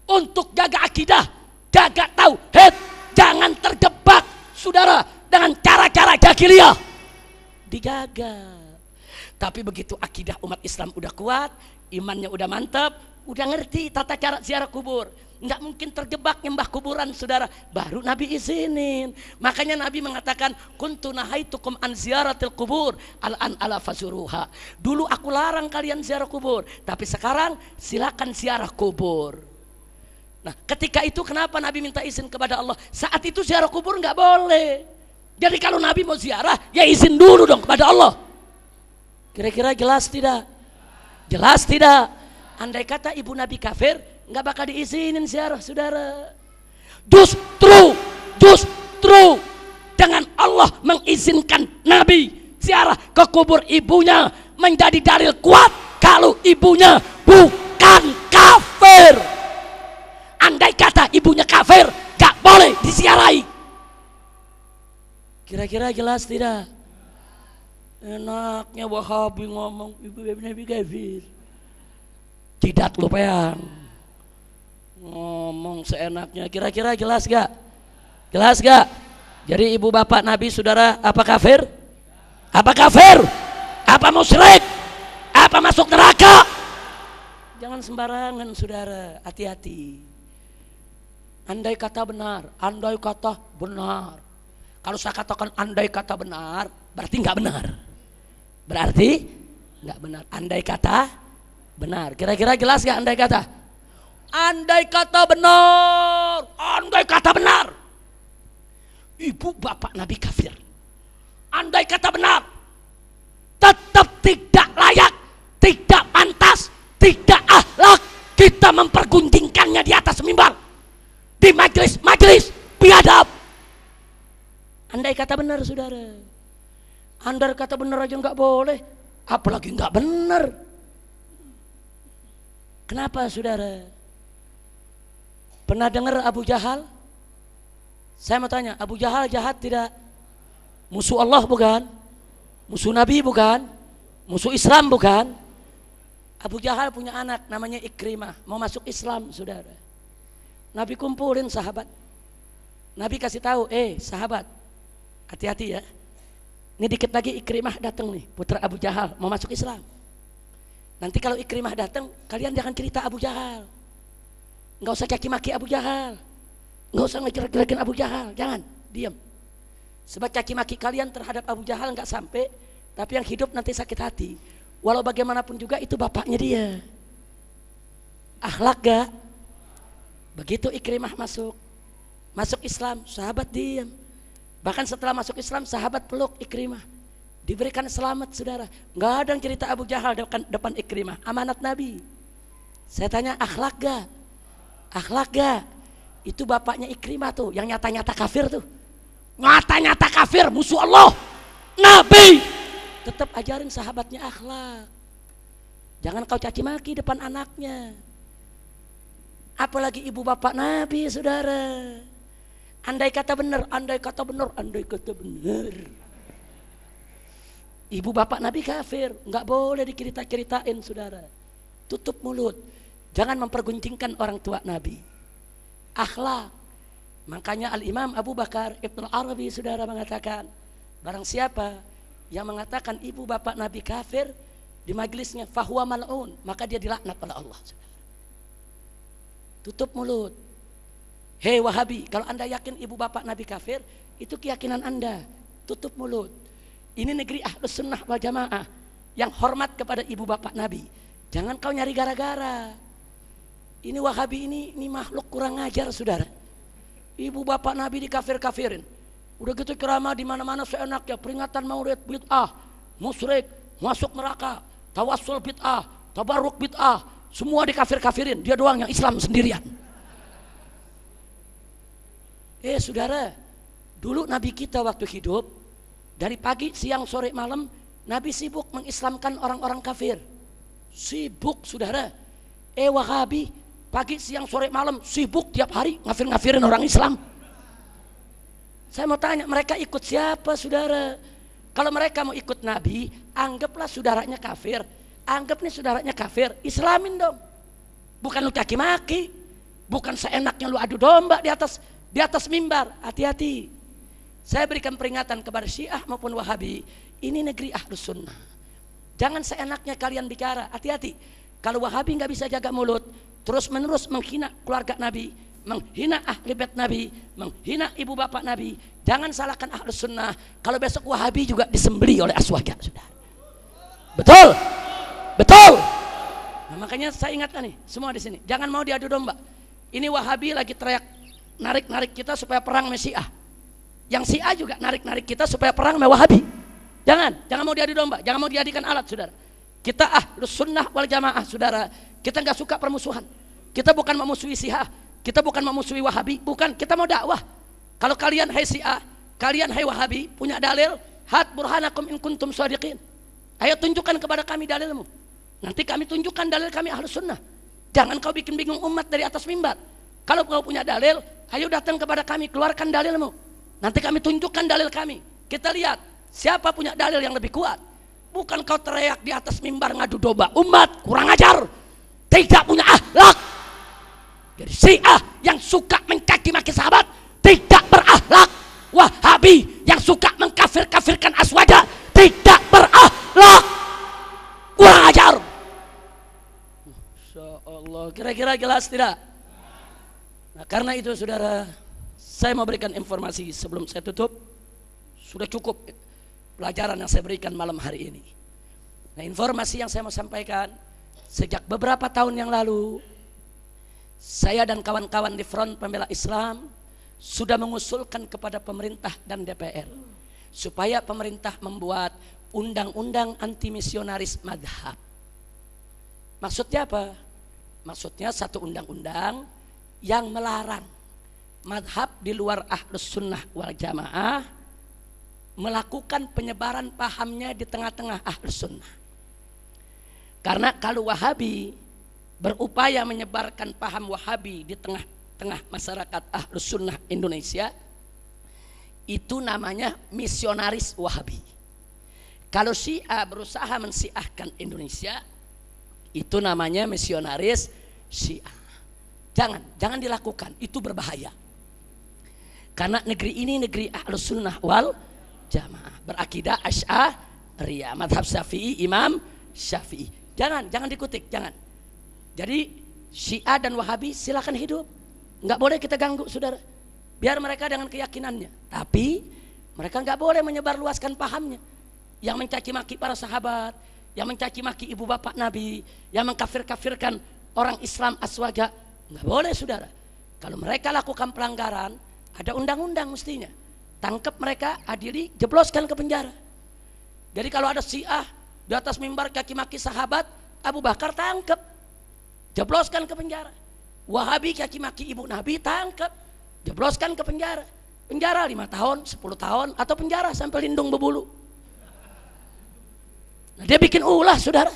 untuk jaga akidah, jaga tauhid, jangan terjebak, saudara, dengan cara-cara jahiliyah. Dijaga. Tapi begitu akidah umat Islam udah kuat, imannya udah mantap, udah ngerti tata cara ziarah kubur, nggak mungkin terjebak nyembah kuburan, saudara. Baru Nabi izinin. Makanya Nabi mengatakan, kuntu nahaitukum an ziyaratil kubur al-an ala fazuruha. Dulu aku larang kalian ziarah kubur, tapi sekarang silakan ziarah kubur. Nah, ketika itu kenapa Nabi minta izin kepada Allah? Saat itu ziarah kubur nggak boleh. Jadi kalau Nabi mau ziarah, ya izin dulu dong kepada Allah. Kira-kira jelas tidak? Jelas tidak? Andai kata ibu Nabi kafir, nggak bakal diizinin ziarah, saudara. Justru dengan Allah mengizinkan Nabi ziarah ke kubur ibunya menjadi dalil kuat kalau ibunya bukan kafir. Andai kata ibunya kafir, nggak boleh diziarahi. Kira-kira jelas tidak? Enaknya Wahabi ngomong ibu Nabi kafir. Tidak lupayan ngomong seenaknya. Kira-kira jelas gak? Jelas gak? Jadi ibu bapak Nabi, saudara, apa kafir? Apa kafir? Apa musyrik? Apa masuk neraka? Jangan sembarangan, saudara, hati-hati. Andai kata benar, andai kata benar. Kalau saya katakan andai kata benar, berarti nggak benar. Berarti nggak benar. Andai kata benar. Kira-kira jelas nggak andai kata? Andai kata benar, andai kata benar. Ibu bapak Nabi kafir. Andai kata benar, tetap tidak layak, tidak pantas, tidak akhlak kita mempergunjingkannya di atas mimbar, di majelis biadab. Andai kata benar, saudara. Andai kata benar aja nggak boleh, apalagi nggak benar. Kenapa, saudara? Pernah dengar Abu Jahal? Saya mau tanya, Abu Jahal jahat tidak? Musuh Allah bukan? Musuh Nabi bukan? Musuh Islam bukan? Abu Jahal punya anak namanya Ikrimah, mau masuk Islam, saudara. Nabi kumpulin sahabat. Nabi kasih tahu, sahabat, hati-hati ya. Ini dikit lagi Ikrimah datang nih, putra Abu Jahal mau masuk Islam. Nanti kalau Ikrimah datang, kalian jangan cerita Abu Jahal. Nggak usah caci maki Abu Jahal, nggak usah ngejelek-jelekin Abu Jahal, jangan, diam. Sebab caci maki kalian terhadap Abu Jahal nggak sampai, tapi yang hidup nanti sakit hati. Walau bagaimanapun juga itu bapaknya dia. Akhlak gak? Begitu Ikrimah masuk Islam, sahabat diam. Bahkan setelah masuk Islam, sahabat peluk Ikrimah, diberikan selamat, saudara. Nggak ada yang cerita Abu Jahal depan Ikrimah, amanat Nabi. Saya tanya, akhlak gak? Akhlak gak? Itu bapaknya Ikrimah tuh, yang nyata-nyata kafir tuh. Nyata-nyata kafir, musuh Allah, Nabi. Tetap ajarin sahabatnya akhlak. Jangan kau caci maki depan anaknya. Apalagi ibu bapak Nabi, saudara. Andai kata benar, andai kata benar, andai kata benar. Ibu bapak Nabi kafir, nggak boleh dicerita-ceritain, saudara. Tutup mulut. Jangan mempergunjingkan orang tua Nabi. Akhlak. Makanya Al-Imam Abu Bakar Ibn Arabi, saudara, mengatakan, barang siapa yang mengatakan ibu bapak Nabi kafir di majelisnya, fahuwa mal'un, maka dia dilaknat oleh Allah, saudara. Tutup mulut. Hei Wahabi, kalau anda yakin ibu bapak Nabi kafir, itu keyakinan anda. Tutup mulut. Ini negeri Ahlus Sunnah wal Jamaah yang hormat kepada ibu bapak Nabi. Jangan kau nyari gara-gara. Ini Wahabi ini makhluk kurang ajar, saudara. Ibu bapak Nabi dikafir-kafirin. Udah gitu ceramah di mana-mana seenaknya, peringatan maulid bid'ah, musyrik, masuk neraka, tawassul bid'ah, tabarruk bid'ah, semua dikafir-kafirin. Dia doang yang Islam sendirian. Saudara, dulu Nabi kita waktu hidup, dari pagi, siang, sore, malam, Nabi sibuk mengislamkan orang-orang kafir. Sibuk, saudara. Wahabi, pagi, siang, sore, malam, sibuk tiap hari ngafir-ngafirin orang Islam. Saya mau tanya, mereka ikut siapa, saudara? Kalau mereka mau ikut Nabi, anggaplah saudaranya kafir. Anggap nih saudaranya kafir, Islamin dong. Bukan lu caci maki, bukan seenaknya lu adu domba di atas mimbar. Hati-hati. Saya berikan peringatan kepada Syiah maupun Wahabi, ini negeri Ahlus Sunnah. Jangan seenaknya kalian bicara, hati-hati. Kalau Wahabi nggak bisa jaga mulut, terus menerus menghina keluarga Nabi, menghina ahli bait Nabi, menghina ibu bapak Nabi, jangan salahkan Ahlus Sunnah. Kalau besok Wahabi juga disembeli oleh Aswaja, sudah. Betul, betul. Nah, makanya saya ingatkan nih semua di sini, jangan mau diadu domba. Ini Wahabi lagi teriak narik-narik kita supaya perang sama Syiah. Yang Syiah juga narik-narik kita supaya perang sama Wahabi. Jangan mau diadu domba, jangan mau dijadikan alat, saudara. Kita Ahlus Sunnah wal Jamaah, saudara. Kita nggak suka permusuhan. Kita bukan memusuhi Syiah, kita bukan memusuhi Wahabi, bukan. Kita mau dakwah. Kalau kalian hai Syiah, kalian hai Wahabi punya dalil, hat burhanakum in kuntum shadiqin. Ayo tunjukkan kepada kami dalilmu. Nanti kami tunjukkan dalil kami Ahlus Sunnah. Jangan kau bikin bingung umat dari atas mimbar. Kalau kau punya dalil, ayo datang kepada kami, keluarkan dalilmu. Nanti kami tunjukkan dalil kami. Kita lihat siapa punya dalil yang lebih kuat. Bukan kau teriak di atas mimbar ngadu domba. Umat kurang ajar, tidak punya akhlak. Jadi Syiah yang suka mencaci maki sahabat tidak berakhlak. Wahabi yang suka mengkafir-kafirkan Aswaja tidak berakhlak. Kurang ajar. Masya Allah, kira-kira jelas tidak? Nah, karena itu saudara, saya mau berikan informasi sebelum saya tutup. Sudah cukup pelajaran yang saya berikan malam hari ini. Nah, informasi yang saya mau sampaikan, sejak beberapa tahun yang lalu, saya dan kawan-kawan di Front Pembela Islam sudah mengusulkan kepada pemerintah dan DPR supaya pemerintah membuat undang-undang anti misionaris madhab. Maksudnya apa? Maksudnya satu undang-undang yang melarang madhab di luar Ahlus Sunnah wal Jamaah melakukan penyebaran pahamnya di tengah-tengah Ahlus Sunnah. Karena kalau Wahabi berupaya menyebarkan paham Wahabi di tengah-tengah masyarakat Ahlus Sunnah Indonesia, itu namanya misionaris Wahabi. Kalau Syiah berusaha mensiahkan Indonesia, itu namanya misionaris Syiah. Jangan dilakukan, itu berbahaya. Karena negeri ini negeri Ahlus Sunnah wal Jamaah, berakidah Asy'ariyah, madhab Syafi'i, Imam Syafi'i. Jangan dikutik, jangan. Jadi Syiah dan Wahabi silakan hidup, nggak boleh kita ganggu, saudara. Biar mereka dengan keyakinannya, tapi mereka nggak boleh menyebarluaskan pahamnya yang mencaci maki para sahabat, yang mencaci maki ibu bapak Nabi, yang mengkafir-kafirkan orang Islam aswaja. Nggak boleh, saudara. Kalau mereka lakukan pelanggaran, ada undang-undang mestinya. Tangkap mereka, adili, jebloskan ke penjara. Jadi kalau ada Syiah di atas mimbar caci maki sahabat Abu Bakar, tangkap, jebloskan ke penjara. Wahabi caci maki ibu Nabi, tangkap, jebloskan ke penjara. Penjara 5 tahun, 10 tahun, atau penjara sampai lindung berbulu. Nah, dia bikin ulah, saudara.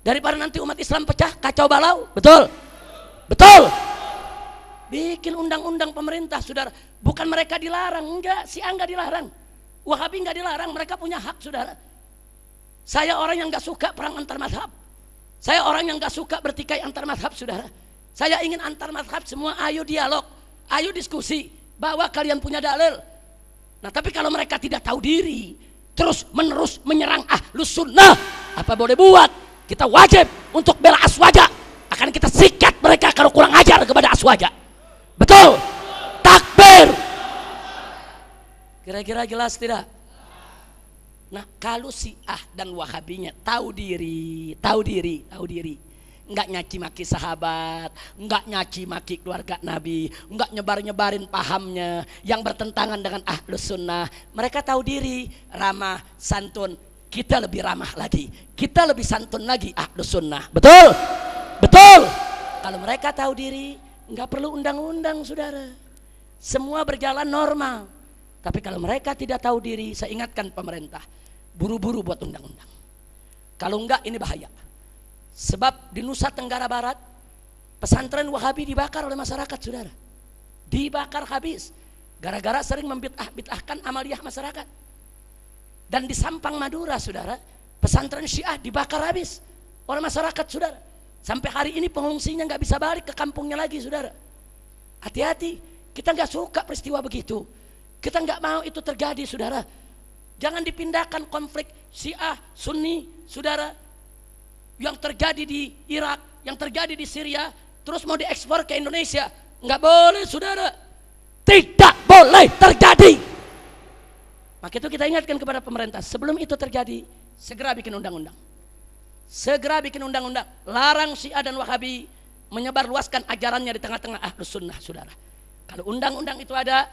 Daripada nanti umat Islam pecah, kacau balau. Betul? Betul? Bikin undang-undang pemerintah, saudara. Bukan mereka dilarang, enggak. Syiah enggak dilarang, Wahabi enggak dilarang, mereka punya hak, saudara. Saya orang yang enggak suka perang antar mazhab. Saya orang yang enggak suka bertikai antar mazhab, saudara. Saya ingin antar mazhab semua, ayo dialog, ayo diskusi, bahwa kalian punya dalil. Nah, tapi kalau mereka tidak tahu diri, terus menerus menyerang Ahlus Sunnah, apa boleh buat? Kita wajib untuk bela aswaja. Akan kita sikat mereka kalau kurang ajar kepada aswaja. Betul? Takbir. Kira-kira jelas tidak? Nah, kalau Syiah dan Wahabinya tahu diri, enggak nyaci maki sahabat, enggak nyaci maki keluarga Nabi, enggak nyebarin pahamnya yang bertentangan dengan Ahlus Sunnah. Mereka tahu diri, ramah, santun. Kita lebih ramah lagi, kita lebih santun lagi Ahlus Sunnah. Betul? Betul? Kalau mereka tahu diri, enggak perlu undang-undang, saudara. Semua berjalan normal. Tapi kalau mereka tidak tahu diri, saya ingatkan pemerintah, buru-buru buat undang-undang. Kalau enggak, ini bahaya. Sebab di Nusa Tenggara Barat, pesantren Wahabi dibakar oleh masyarakat, saudara. Dibakar habis, gara-gara sering membid'ahkan amaliyah masyarakat. Dan di Sampang Madura, saudara, pesantren Syiah dibakar habis oleh masyarakat, saudara. Sampai hari ini pengungsinya nggak bisa balik ke kampungnya lagi, saudara. Hati-hati, kita nggak suka peristiwa begitu. Kita nggak mau itu terjadi, saudara. Jangan dipindahkan konflik Syiah Sunni, saudara, yang terjadi di Irak, yang terjadi di Syria, terus mau diekspor ke Indonesia. Nggak boleh, saudara. Tidak boleh terjadi. Maka itu kita ingatkan kepada pemerintah, sebelum itu terjadi, segera bikin undang-undang. Segera bikin undang-undang, larang Syiah dan Wahabi menyebarluaskan ajarannya di tengah-tengah Ahlus Sunnah, saudara. Kalau undang-undang itu ada,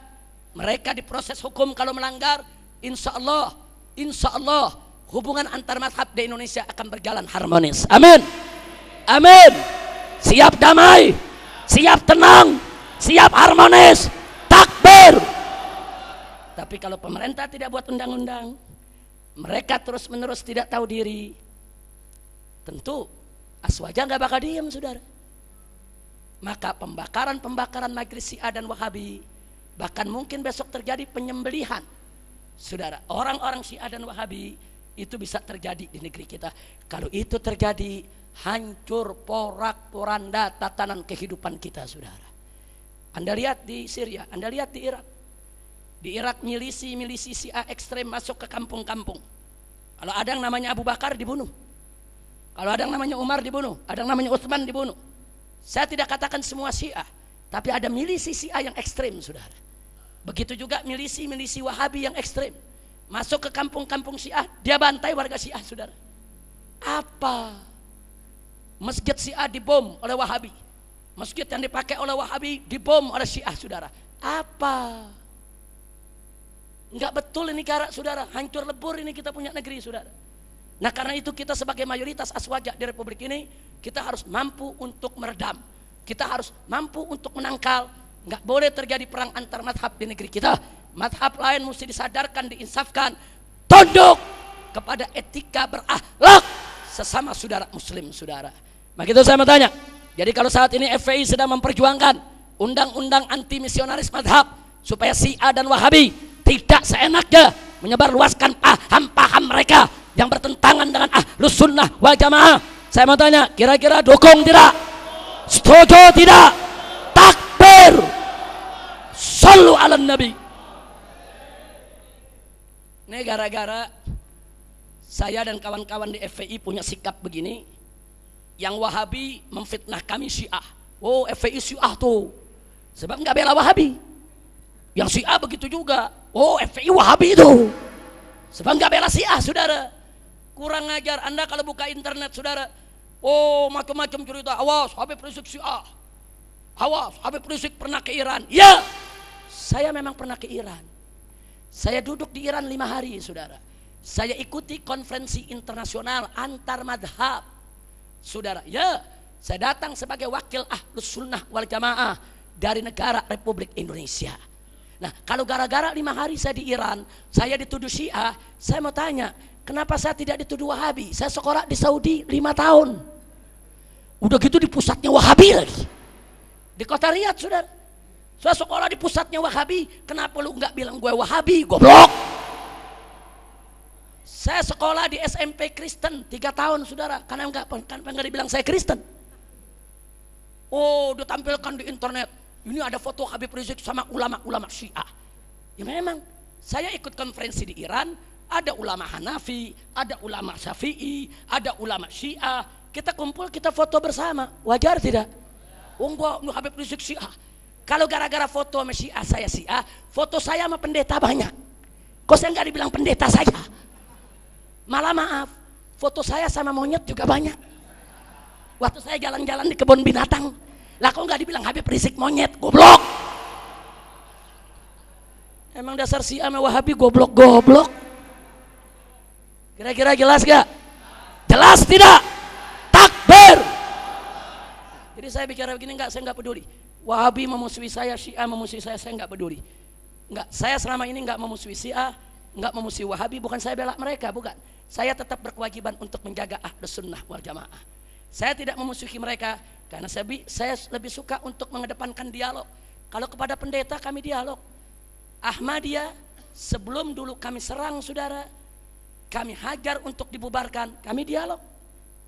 mereka diproses hukum. Kalau melanggar, insya Allah hubungan antar mazhab di Indonesia akan berjalan harmonis. Amin. Amin. Siap damai, siap tenang, siap harmonis. Takbir. Tapi kalau pemerintah tidak buat undang-undang, mereka terus-menerus tidak tahu diri, tentu aswaja nggak bakal diem, saudara. Maka pembakaran majelis Syiah dan Wahabi, bahkan mungkin besok terjadi penyembelihan, saudara. Orang-orang Syiah dan Wahabi itu bisa terjadi di negeri kita. Kalau itu terjadi, hancur porak-poranda tatanan kehidupan kita, saudara. Anda lihat di Syria, Anda lihat di Irak. Di Irak milisi Syiah ekstrem masuk ke kampung-kampung. Kalau ada yang namanya Abu Bakar dibunuh. Kalau ada yang namanya Umar dibunuh, ada yang namanya Utsman dibunuh. Saya tidak katakan semua Syiah, Tapi ada milisi Syiah yang ekstrim, saudara. Begitu juga milisi Wahabi yang ekstrim. Masuk ke kampung-kampung Syiah, dia bantai warga Syiah, saudara. Apa? Masjid Syiah dibom oleh Wahabi. Masjid yang dipakai oleh Wahabi dibom oleh Syiah, saudara. Apa? Enggak betul ini negara, saudara. Hancur lebur ini kita punya negeri, saudara. Nah, karena itu kita sebagai mayoritas aswaja di Republik ini, kita harus mampu untuk meredam. Kita harus mampu untuk menangkal. Enggak boleh terjadi perang antar madhab di negeri kita. Madhab lain mesti disadarkan, diinsafkan, tunduk kepada etika berakhlak sesama saudara muslim, saudara. Maka itu saya mau tanya, jadi kalau saat ini FPI sedang memperjuangkan undang-undang anti misionaris madhab supaya Syiah dan Wahabi tidak seenaknya menyebarluaskan paham-paham mereka yang bertentangan dengan Ahlus Sunnah wal Jamaah, saya mau tanya, kira-kira dukung tidak? Setuju tidak? Takbir! Shallu ala Nabi. Ini gara-gara saya dan kawan-kawan di FPI punya sikap begini, yang Wahabi memfitnah kami Syiah. Oh, FPI Syiah tuh, sebab nggak bela Wahabi. Yang Syiah begitu juga. Oh, FPI Wahabi itu, sebab nggak bela Syiah, saudara. Kurang ajar. Anda kalau buka internet, saudara, oh macam-macam cerita. Awas, Habib Rizik Syiah. Awas, Habib Rizik pernah ke Iran. Ya, saya memang pernah ke Iran. Saya duduk di Iran 5 hari, saudara. Saya ikuti konferensi internasional antar madhab, saudara. Ya, saya datang sebagai wakil Ahlus Sunnah wal Jamaah dari negara Republik Indonesia. Nah, kalau gara-gara 5 hari saya di Iran, saya dituduh Syiah, saya mau tanya, kenapa saya tidak dituduh Wahabi? Saya sekolah di Saudi 5 tahun. Udah gitu di pusatnya Wahabi lagi, di kota Riyadh, saudara. Saya sekolah di pusatnya Wahabi, kenapa lu nggak bilang gue Wahabi, goblok? Saya sekolah di SMP Kristen 3 tahun, saudara, karena nggak dibilang saya Kristen. Oh, ditampilkan di internet, ini ada foto Habib Rizik sama ulama-ulama Syiah. Ya memang, saya ikut konferensi di Iran, ada ulama Hanafi, ada ulama Syafi'i, ada ulama Syiah. Kita kumpul, kita foto bersama, wajar tidak? Oh enggak, Habib Rizik Syiah. Kalau gara-gara foto sama Syiah, saya Syiah, foto saya sama pendeta banyak. Kok saya nggak dibilang pendeta saja? Malah maaf, foto saya sama monyet juga banyak. Waktu saya jalan-jalan di kebun binatang, lah kok nggak dibilang Habib Rizik monyet, goblok? Emang dasar Syiah sama Wahabi goblok-goblok. Kira-kira jelas gak? Jelas tidak? Takbir! Jadi saya bicara begini, enggak, saya nggak peduli. Wahabi memusuhi saya, Syiah memusuhi saya nggak peduli. Enggak, saya selama ini nggak memusuhi Syiah, nggak memusuhi Wahabi, bukan saya bela mereka, bukan. Saya tetap berkewajiban untuk menjaga Ahlus Sunnah wal Jamaah. Saya tidak memusuhi mereka karena saya lebih suka untuk mengedepankan dialog. Kalau kepada pendeta kami dialog. Ahmadiyah sebelum dulu kami serang, saudara, kami hajar untuk dibubarkan, kami dialog.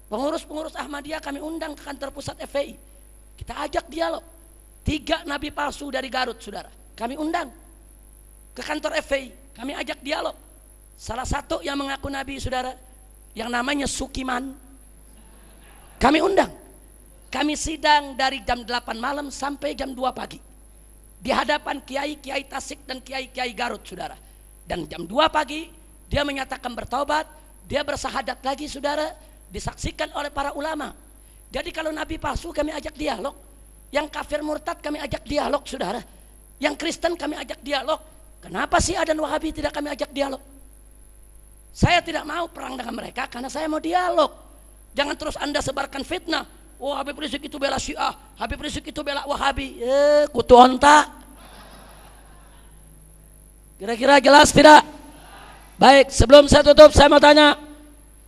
Pengurus-pengurus Ahmadiyah kami undang ke kantor pusat FPI, kita ajak dialog. 3 nabi palsu dari Garut, saudara, kami undang ke kantor FPI, kami ajak dialog. Salah satu yang mengaku nabi, saudara, yang namanya Sukiman, kami undang. Kami sidang dari jam 8 malam sampai jam 2 pagi di hadapan kiai-kiai Tasik dan kiai-kiai Garut, saudara. Dan jam 2 pagi dia menyatakan bertaubat, dia bersahadat lagi, saudara, disaksikan oleh para ulama. Jadi kalau nabi palsu kami ajak dialog, yang kafir murtad kami ajak dialog, saudara, yang Kristen kami ajak dialog. Kenapa Syiah dan Wahabi tidak kami ajak dialog? Saya tidak mau perang dengan mereka karena saya mau dialog. Jangan terus Anda sebarkan fitnah. Oh, Habib Rizik itu bela Syiah, Habib Rizik itu bela Wahabi. Kutu onta. Kira-kira jelas tidak? Baik, sebelum saya tutup, saya mau tanya,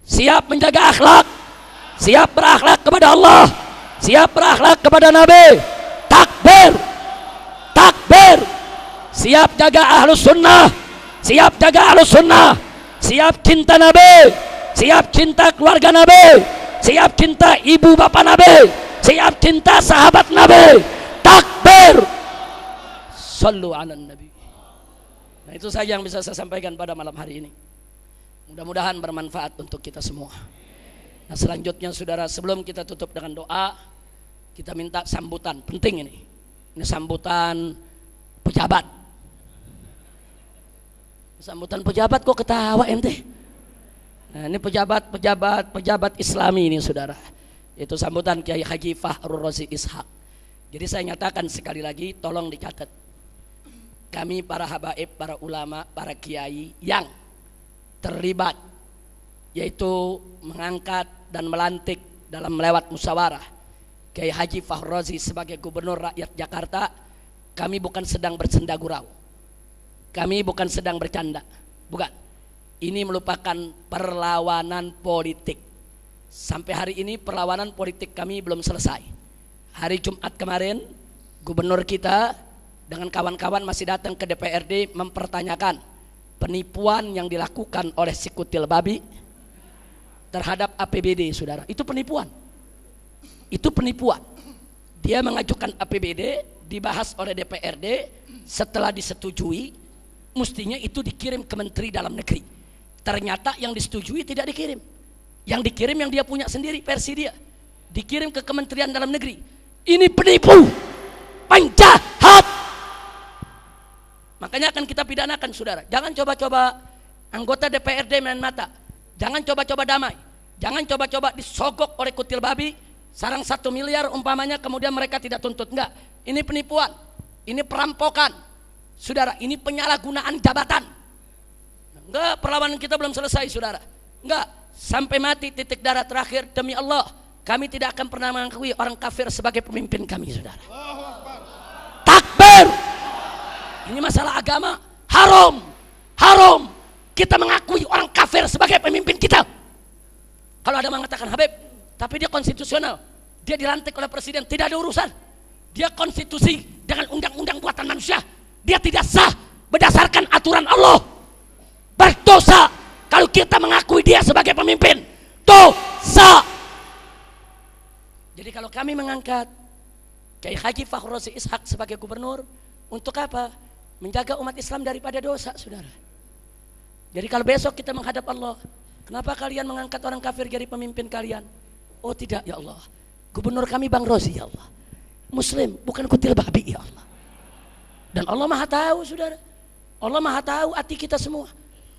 siap menjaga akhlak? Siap berakhlak kepada Allah? Siap berakhlak kepada Nabi? Takbir! Takbir! Siap jaga Ahlus Sunnah? Siap jaga Ahlus Sunnah? Siap cinta Nabi? Siap cinta keluarga Nabi? Siap cinta ibu bapak Nabi? Siap cinta sahabat Nabi? Takbir! Sallu ala Nabi. Nah, itu saja yang bisa saya sampaikan pada malam hari ini. Mudah-mudahan bermanfaat untuk kita semua. Nah, selanjutnya, saudara, sebelum kita tutup dengan doa, kita minta sambutan penting ini. Ini sambutan pejabat. Sambutan pejabat kok ketawa ente? Nah, ini pejabat Islami ini saudara. Itu sambutan Kiai Haji Fahrul Razi Ishak. Jadi saya nyatakan sekali lagi, tolong dicatat. Kami para habaib, para ulama, para kiai yang terlibat, yaitu mengangkat dan melantik dalam melewat musyawarah Kiai Haji Fahrul Razi sebagai gubernur rakyat Jakarta, kami bukan sedang bersenda gurau. Kami bukan sedang bercanda, bukan. Ini merupakan perlawanan politik. Sampai hari ini perlawanan politik kami belum selesai. Hari Jumat kemarin, gubernur kita dengan kawan-kawan masih datang ke DPRD mempertanyakan penipuan yang dilakukan oleh si kutil babi terhadap APBD, saudara. Itu penipuan. Itu penipuan. Dia mengajukan APBD, dibahas oleh DPRD, setelah disetujui, mestinya itu dikirim ke Menteri Dalam Negeri. Ternyata yang disetujui tidak dikirim. Yang dikirim yang dia punya sendiri, versi dia. Dikirim ke Kementerian Dalam Negeri. Ini penipu, penjahat. Makanya akan kita pidanakan, saudara. Jangan coba-coba anggota DPRD main mata. Jangan coba-coba damai. Jangan coba-coba disogok oleh kutil babi. Sarang 1 miliar umpamanya, kemudian mereka tidak tuntut. Enggak, ini penipuan. Ini perampokan. Saudara, ini penyalahgunaan jabatan. Enggak, perlawanan kita belum selesai, saudara. Enggak, sampai mati titik darah terakhir, demi Allah, kami tidak akan pernah mengakui orang kafir sebagai pemimpin kami, saudara. Takbir. Ini masalah agama, haram. Haram kita mengakui orang kafir sebagai pemimpin kita. Kalau ada mengatakan Habib, tapi dia konstitusional, dia dilantik oleh presiden, tidak ada urusan. Dia konstitusi dengan undang-undang buatan manusia. Dia tidak sah berdasarkan aturan Allah. Berdosa kalau kita mengakui dia sebagai pemimpin. Dosa. Jadi kalau kami mengangkat Kiai Haji Fahrul Razi Ishak sebagai gubernur, untuk apa? Menjaga umat Islam daripada dosa, saudara. Jadi kalau besok kita menghadap Allah, kenapa kalian mengangkat orang kafir jadi pemimpin kalian? Oh tidak ya Allah, gubernur kami Bang Rozi ya Allah, Muslim bukan kutil babi ya Allah. Dan Allah maha tahu, saudara. Allah maha tahu hati kita semua.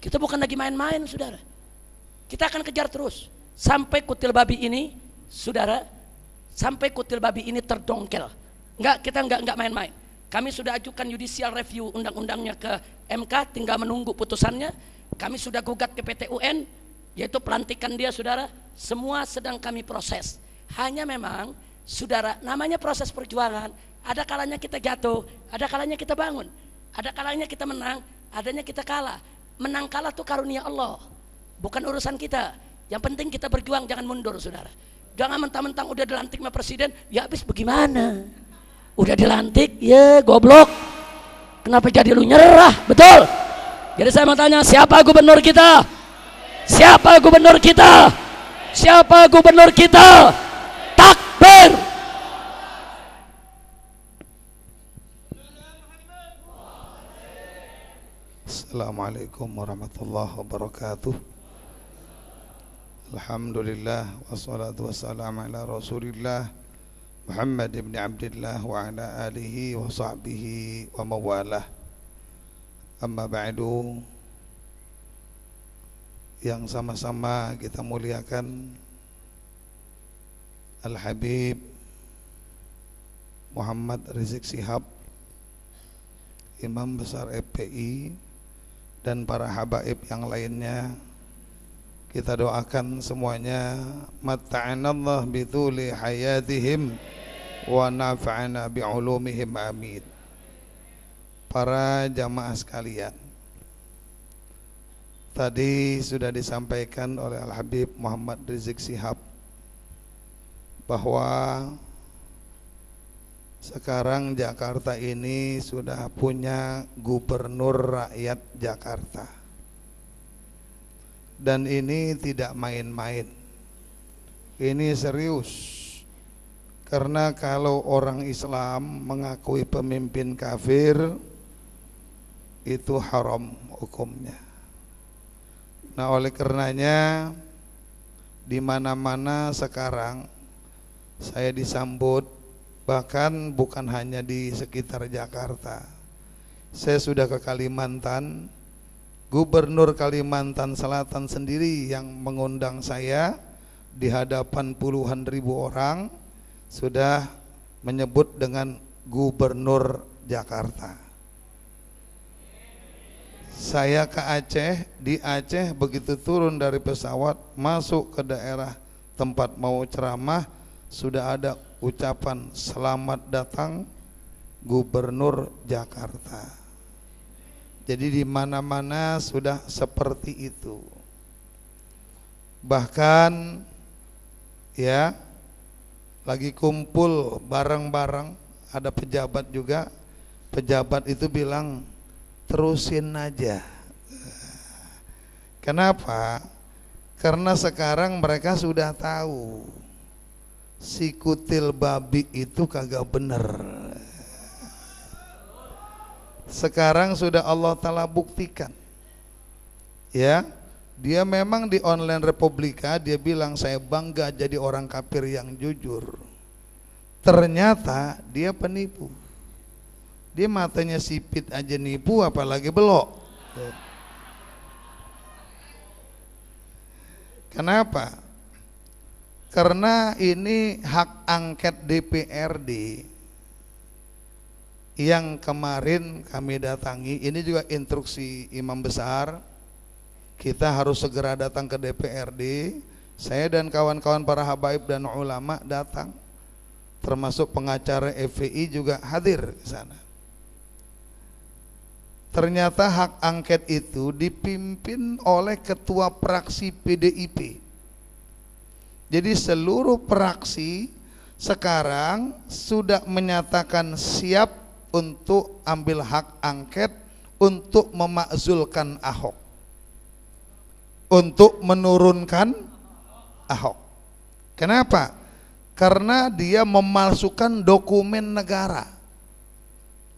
Kita bukan lagi main-main, saudara. Kita akan kejar terus sampai kutil babi ini, saudara, sampai kutil babi ini terdongkel. Kita enggak main-main. Kami sudah ajukan judicial review undang-undangnya ke MK, tinggal menunggu putusannya. Kami sudah gugat ke PT UN, yaitu pelantikan dia, saudara. Semua sedang kami proses. Hanya memang, saudara, namanya proses perjuangan. Ada kalanya kita jatuh, ada kalanya kita bangun, ada kalanya kita menang, adanya kita kalah. Menang kalah itu karunia Allah, bukan urusan kita. Yang penting kita berjuang, jangan mundur, saudara. Jangan mentang-mentang udah dilantik sama presiden, ya habis bagaimana? Udah dilantik, ya goblok. Kenapa jadi lu nyerah? Betul. Jadi saya mau tanya, siapa gubernur kita? Siapa gubernur kita? Siapa gubernur kita? Takbir. Assalamualaikum warahmatullahi wabarakatuh. Alhamdulillah wassalatu wassalamu ala Rasulillah Muhammad ibn Abdillah wa ala alihi wa sahbihi wa mawalah. Amma ba'du, yang sama-sama kita muliakan Al-Habib Muhammad Rizik Shihab, Imam Besar FPI, dan para habaib yang lainnya, kita doakan semuanya matta'anallah bituli hayatihim wa nafa'ana bi'ulumihim, amin. Para jamaah sekalian, tadi sudah disampaikan oleh Al-Habib Muhammad Rizik Shihab bahwa sekarang Jakarta ini sudah punya gubernur rakyat Jakarta. Dan ini tidak main-main. Ini serius. Karena kalau orang Islam mengakui pemimpin kafir, itu haram hukumnya. Nah, oleh karenanya di mana-mana sekarang saya disambut Bahkan bukan hanya di sekitar Jakarta. Saya sudah ke Kalimantan. Gubernur Kalimantan Selatan sendiri yang mengundang saya di hadapan puluhan ribu orang, sudah menyebut dengan Gubernur Jakarta. Saya ke Aceh, di Aceh begitu turun dari pesawat masuk ke daerah tempat mau ceramah, sudah ada ucapan selamat datang Gubernur Jakarta. Jadi di mana-mana sudah seperti itu. Bahkan ya lagi kumpul bareng-bareng, ada pejabat juga. Pejabat itu bilang terusin aja. Kenapa? Karena sekarang mereka sudah tahu si kutil babi itu kagak bener. Sekarang sudah Allah Ta'ala buktikan. Ya, dia memang di online Republika dia bilang saya bangga jadi orang kafir yang jujur. Ternyata dia penipu. Dia matanya sipit aja nipu, apalagi belok. Kenapa? Karena ini hak angket DPRD yang kemarin kami datangi. Ini juga instruksi imam besar, kita harus segera datang ke DPRD. Saya dan kawan-kawan para habaib dan ulama datang, termasuk pengacara FPI juga hadir ke sana. Ternyata hak angket itu dipimpin oleh ketua praksi PDIP. Jadi seluruh praksi sekarang sudah menyatakan siap untuk ambil hak angket untuk memakzulkan Ahok, untuk menurunkan Ahok. Kenapa? Karena dia memalsukan dokumen negara.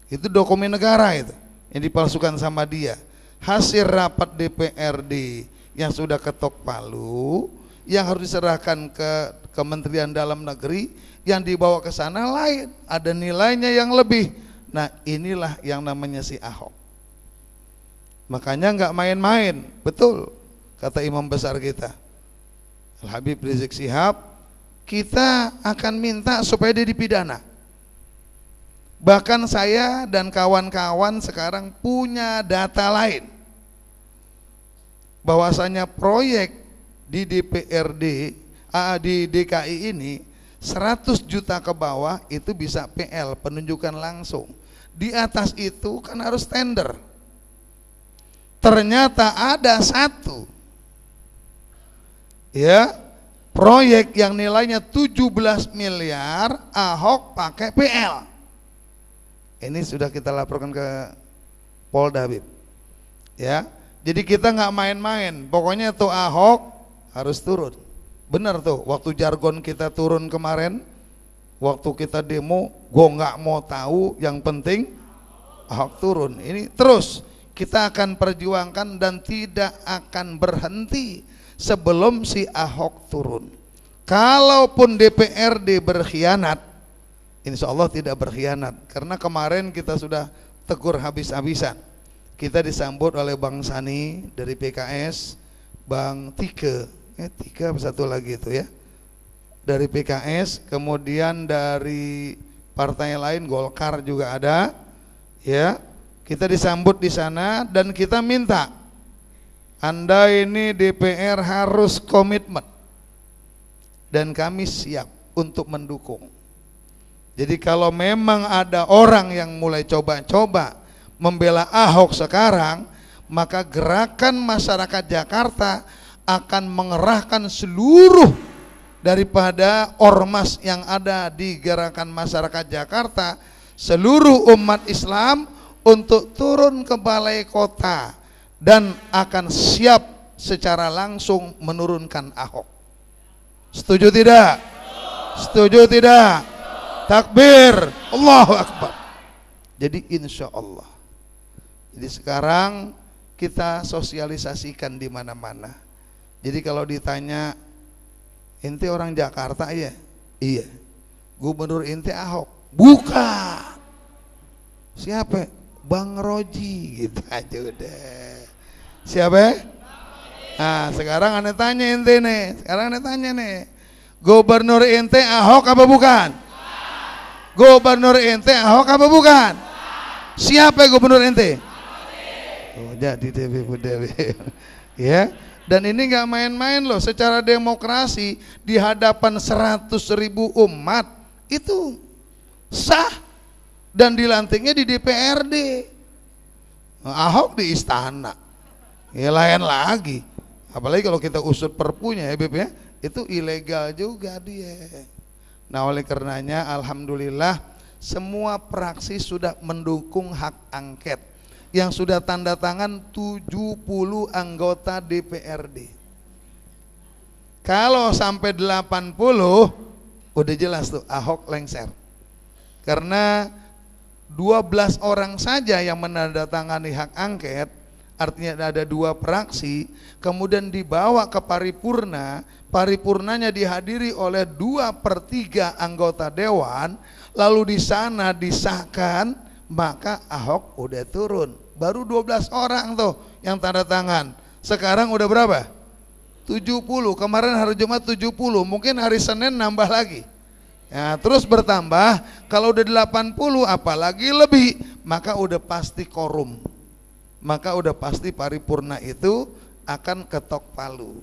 Itu dokumen negara itu yang dipalsukan sama dia. Hasil rapat DPRD yang sudah ketok palu, yang harus diserahkan ke Kementerian Dalam Negeri, yang dibawa ke sana lain, ada nilainya yang lebih. Nah, inilah yang namanya si Ahok. Makanya nggak main-main, betul kata imam besar kita Al Habib Rizik Syihab, kita akan minta supaya dia dipidana. Bahkan saya dan kawan-kawan sekarang punya data lain, bahwasanya proyek di DPRD di DKI ini 100 juta ke bawah itu bisa PL, penunjukan langsung. Di atas itu kan harus tender. Ternyata ada satu ya proyek yang nilainya 17 miliar, Ahok pakai PL. Ini sudah kita laporkan ke Polda, Habib. Ya, jadi kita nggak main-main. Pokoknya tuh Ahok harus turun. Benar tuh, waktu jargon kita turun kemarin, waktu kita demo, gue nggak mau tahu, yang penting Ahok turun. Ini terus kita akan perjuangkan dan tidak akan berhenti sebelum si Ahok turun. Kalaupun DPRD berkhianat, insya Allah tidak berkhianat, karena kemarin kita sudah tegur habis-habisan. Kita disambut oleh Bang Sani dari PKS, Bang Tike, tiga satu lagi itu ya, dari PKS, kemudian dari partai lain Golkar juga ada, ya. Kita disambut di sana dan kita minta Anda ini DPR harus komitmen, dan kami siap untuk mendukung. Jadi kalau memang ada orang yang mulai coba-coba membela Ahok sekarang, maka gerakan masyarakat Jakarta akan mengerahkan seluruh daripada ormas yang ada di gerakan masyarakat Jakarta, seluruh umat Islam untuk turun ke balai kota dan akan siap secara langsung menurunkan Ahok. Setuju tidak? Setuju tidak? Takbir, Allahu Akbar. Jadi insya Allah. Jadi sekarang kita sosialisasikan di mana-mana. Jadi kalau ditanya, ente orang Jakarta ya? Iya. Gubernur ente Ahok. Buka. Siapa? Bang Roji, gitu aja udah. Siapa? Nah, sekarang ane tanya ente nih. Sekarang ane tanya nih. Gubernur ente Ahok apa bukan? Gubernur ente Ahok apa bukan? Siapa gubernur ente? Oh, jadi Dewi. Ya. Dan ini nggak main-main loh. Secara demokrasi di hadapan 100.000 umat itu sah dan dilantiknya di DPRD. Ahok di istana. Ya lain lagi. Apalagi kalau kita usut perpunya ya Beb ya, itu ilegal juga dia. Nah oleh karenanya alhamdulillah semua praksi sudah mendukung hak angket yang sudah tanda tangan 70 anggota DPRD. Kalau sampai 80 udah jelas tuh Ahok lengser. Karena 12 orang saja yang menandatangani hak angket, artinya ada 2 praksi, kemudian dibawa ke paripurna, paripurnanya dihadiri oleh 2/3 anggota dewan, lalu di sana disahkan, maka Ahok udah turun. Baru 12 orang tuh yang tanda tangan. Sekarang udah berapa? 70. Kemarin hari Jumat 70, mungkin hari Senin nambah lagi. Ya, terus bertambah, kalau udah 80 apalagi lebih, maka udah pasti korum. Maka udah pasti paripurna itu akan ketok palu.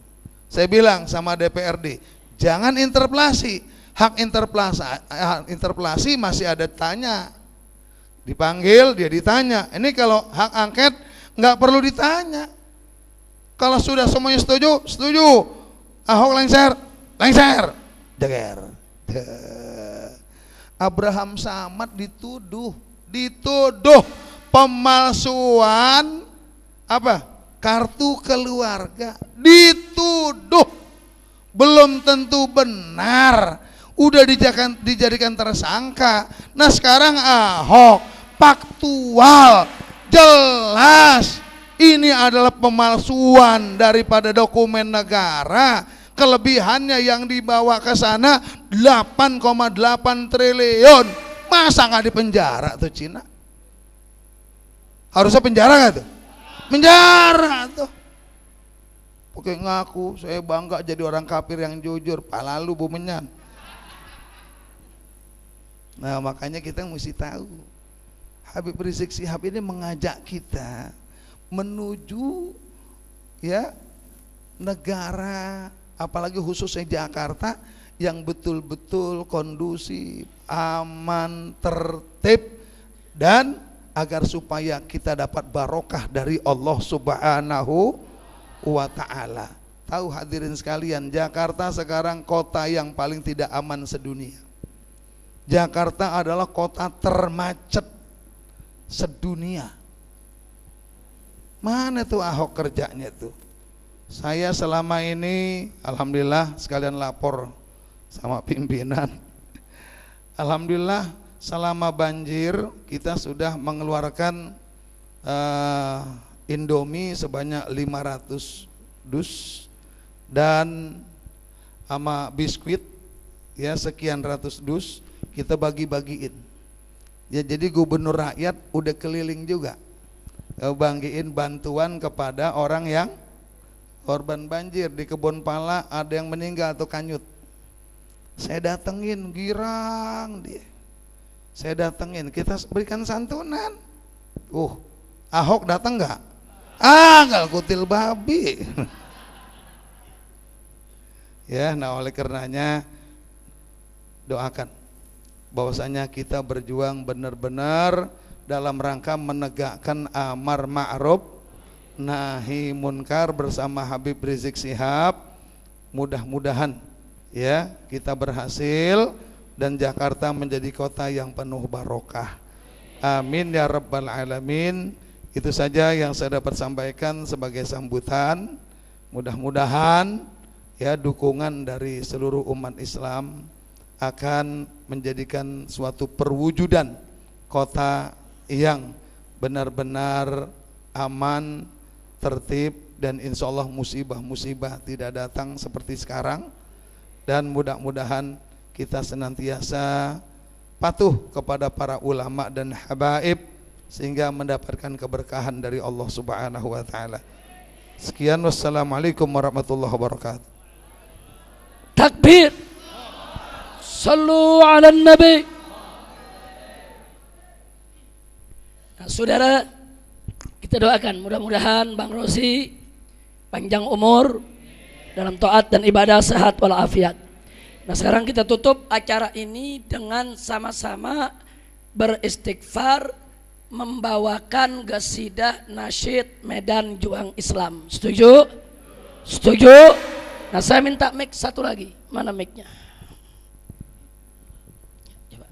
Saya bilang sama DPRD, jangan interpelasi. Hak interpelasi masih ada tanya. Dipanggil dia ditanya. Ini kalau hak angket nggak perlu ditanya. Kalau sudah semuanya setuju, setuju. Ahok lengser, lengser. Jeger. Abraham Samad dituduh pemalsuan apa? Kartu keluarga, dituduh. Belum tentu benar, udah dijadikan tersangka. Nah sekarang Ahok faktual, jelas ini adalah pemalsuan daripada dokumen negara. Kelebihannya yang dibawa ke sana 8,8 triliun. Masa nggak dipenjara tuh Cina? Harusnya penjara nggak tuh? Penjara tuh. Oke ngaku saya bangga jadi orang kafir yang jujur, palalu bumenyan. Nah makanya kita mesti tahu Habib Rizik Syihab ini mengajak kita menuju ya negara, apalagi khususnya Jakarta yang betul-betul kondusif, aman, tertib, dan agar supaya kita dapat barokah dari Allah Subhanahu wa ta'ala. Tahu hadirin sekalian, Jakarta sekarang kota yang paling tidak aman sedunia. Jakarta adalah kota termacet sedunia. Mana tuh Ahok kerjanya tuh? Saya selama ini alhamdulillah sekalian lapor sama pimpinan. Alhamdulillah selama banjir kita sudah mengeluarkan Indomie sebanyak 500 dus dan sama biskuit ya sekian ratus dus kita bagi-bagiin. Ya jadi gubernur rakyat udah keliling juga bagiin bantuan kepada orang yang korban banjir. Di Kebon Pala ada yang meninggal atau kanyut. Saya datengin, girang dia. Saya datengin, kita berikan santunan. Ahok datang nggak? Nggak kutil babi. Ya, nah oleh karenanya doakan bahwasanya kita berjuang benar-benar dalam rangka menegakkan amar ma'ruf nahi munkar bersama Habib Rizik Syihab. Mudah-mudahan ya kita berhasil dan Jakarta menjadi kota yang penuh barokah. Amin ya rabbal alamin. Itu saja yang saya dapat sampaikan sebagai sambutan. Mudah-mudahan ya dukungan dari seluruh umat Islam akan menjadikan suatu perwujudan kota yang benar-benar aman, tertib, dan insya Allah musibah-musibah tidak datang seperti sekarang. Dan mudah-mudahan kita senantiasa patuh kepada para ulama dan habaib sehingga mendapatkan keberkahan dari Allah Subhanahu wa taala. Sekian, wassalamualaikum warahmatullahi wabarakatuh. Takbir. Sallu ala nabi. Nah, saudara, kita doakan mudah-mudahan Bang Rosi panjang umur dalam taat dan ibadah, sehat walafiat. Nah, sekarang kita tutup acara ini dengan sama-sama beristighfar, membawakan qasidah nasyid Medan Juang Islam. Setuju? Setuju? Nah, saya minta mic satu lagi. Mana mic-nya? Coba.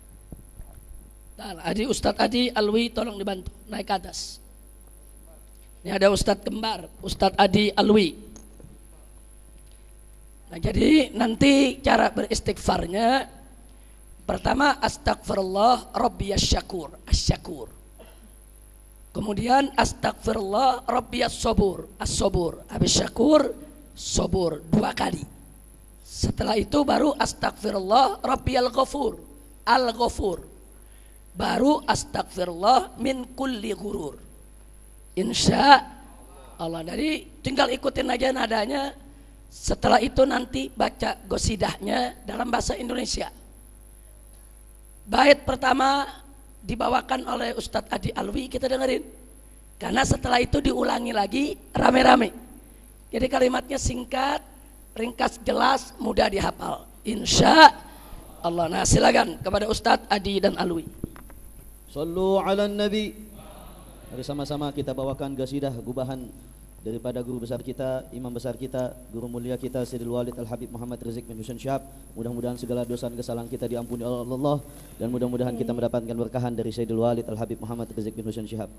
Nah, Ustadz Adi Alwi tolong dibantu naik ke atas. Ini ada Ustadz kembar, Ustadz Adi Alwi. Nah, jadi nanti cara beristighfarnya, pertama astagfirullah rabbiyas syakur, asyakur. Kemudian astagfirullah rabbiyas sabur, as-sabur. Habis syakur, sabur 2 kali. Setelah itu baru astagfirullah rabbiyal ghafur, al-ghafur. Baru astagfirullah min kulli ghurur. Insya Allah. Jadi tinggal ikutin aja nadanya. Setelah itu nanti baca gosidahnya dalam bahasa Indonesia. Bait pertama dibawakan oleh Ustadz Adi Alwi, kita dengerin. Karena setelah itu diulangi lagi rame-rame. Jadi kalimatnya singkat, ringkas, jelas, mudah dihafal. Insya Allah. Nah, silakan kepada Ustadz Adi dan Alwi. Sallu ala nabi. Mari sama-sama kita bawakan qasidah gubahan daripada guru besar kita, imam besar kita, guru mulia kita Sayyidul Walid Al-Habib Muhammad Rizik bin Husain Syihab. Mudah-mudahan segala dosa dan kesalahan kita diampuni oleh Allah, dan mudah-mudahan kita mendapatkan berkahan dari Sayyidul Walid Al-Habib Muhammad Rizik bin Husain Syihab.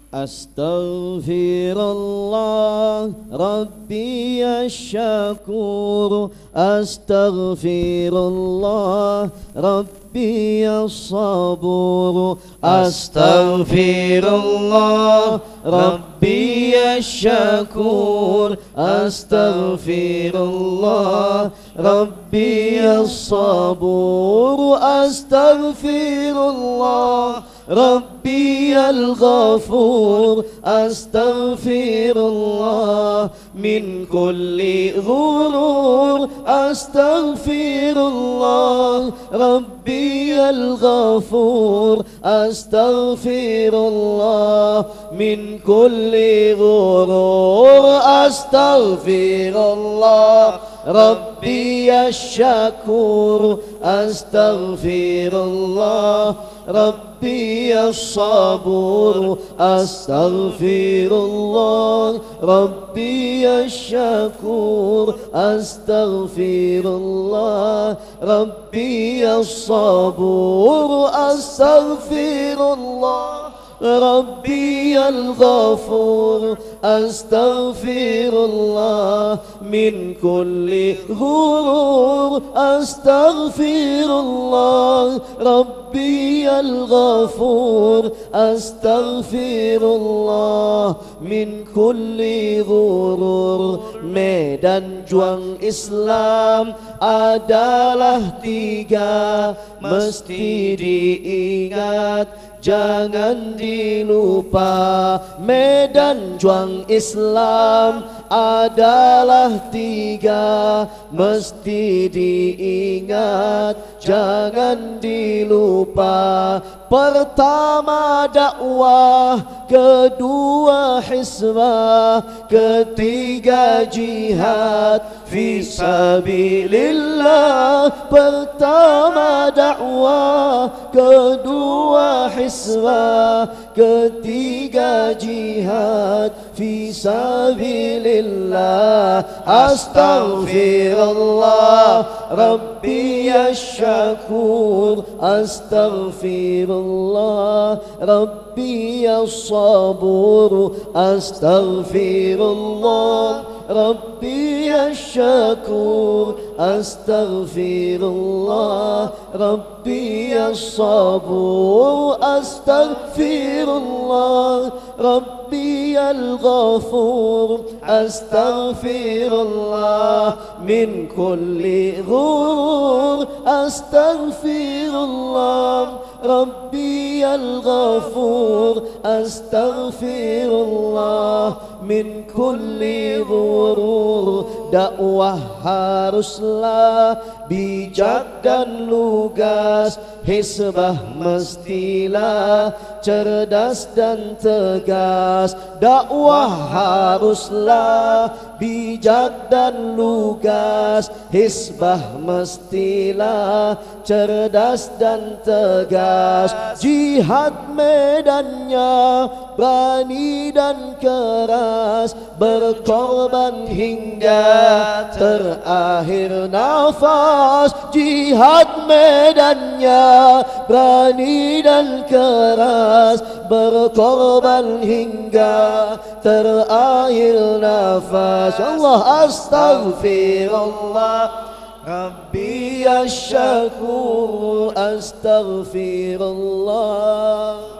Astaghfirullah Rabbi Asyakur, Astaghfirullah Rabbi As-Sabur, Astaghfirullah Rabbi Asyakur, Astaghfirullah Rabbi As-Sabur, Astaghfirullah Rabbi al-Ghafur, astaghfirullah min kulli ghurur, astaghfirullah Rabbi al-Ghafur, astaghfirullah min kulli ghurur, astaghfirullah Rabbi Asyakur, astaghfirullah Rabbi As-Sabur, astaghfirullah Rabbi Asyakur, astaghfirullah Rabbi As-Sabur, astaghfirullah Rabbi al-Ghafur, astaghfirullah min kulli ghurur, astaghfirullah Rabbi al-Ghafur, astaghfirullah min kulli ghurur. Medan Juang Islam adalah 3, mesti diingat, jangan dilupa. Medan Juang Islam adalah 3, mesti diingat, jangan dilupa. Pertama dakwah, kedua hizbah, ketiga jihad fisabilillah. Pertama dakwah, kedua hizbah, ketiga jihad fisabilillah. Astaghfirullah Rabbi Asyakur, astaghfirullah Rabbi As-Sabur, astaghfirullah Rabbi Asyakur, astaghfirullah Rabbi As-Sabur, astaghfirullah Rabbi الغفور أستغفر الله من كل غرور أستغفر الله ربي الغفور أستغفر الله من كل غرور. Dakwah haruslah bijak dan lugas, hisbah mestilah cerdas dan tegas. Dakwah haruslah bijak dan lugas, hisbah mestilah cerdas dan tegas. Jihad medannya berani dan keras, berkorban hingga terakhir nafas. Jihad medannya berani dan keras, berkorban hingga terakhir nafas. Allah astaghfirullah Rabbi asyakur astaghfirullah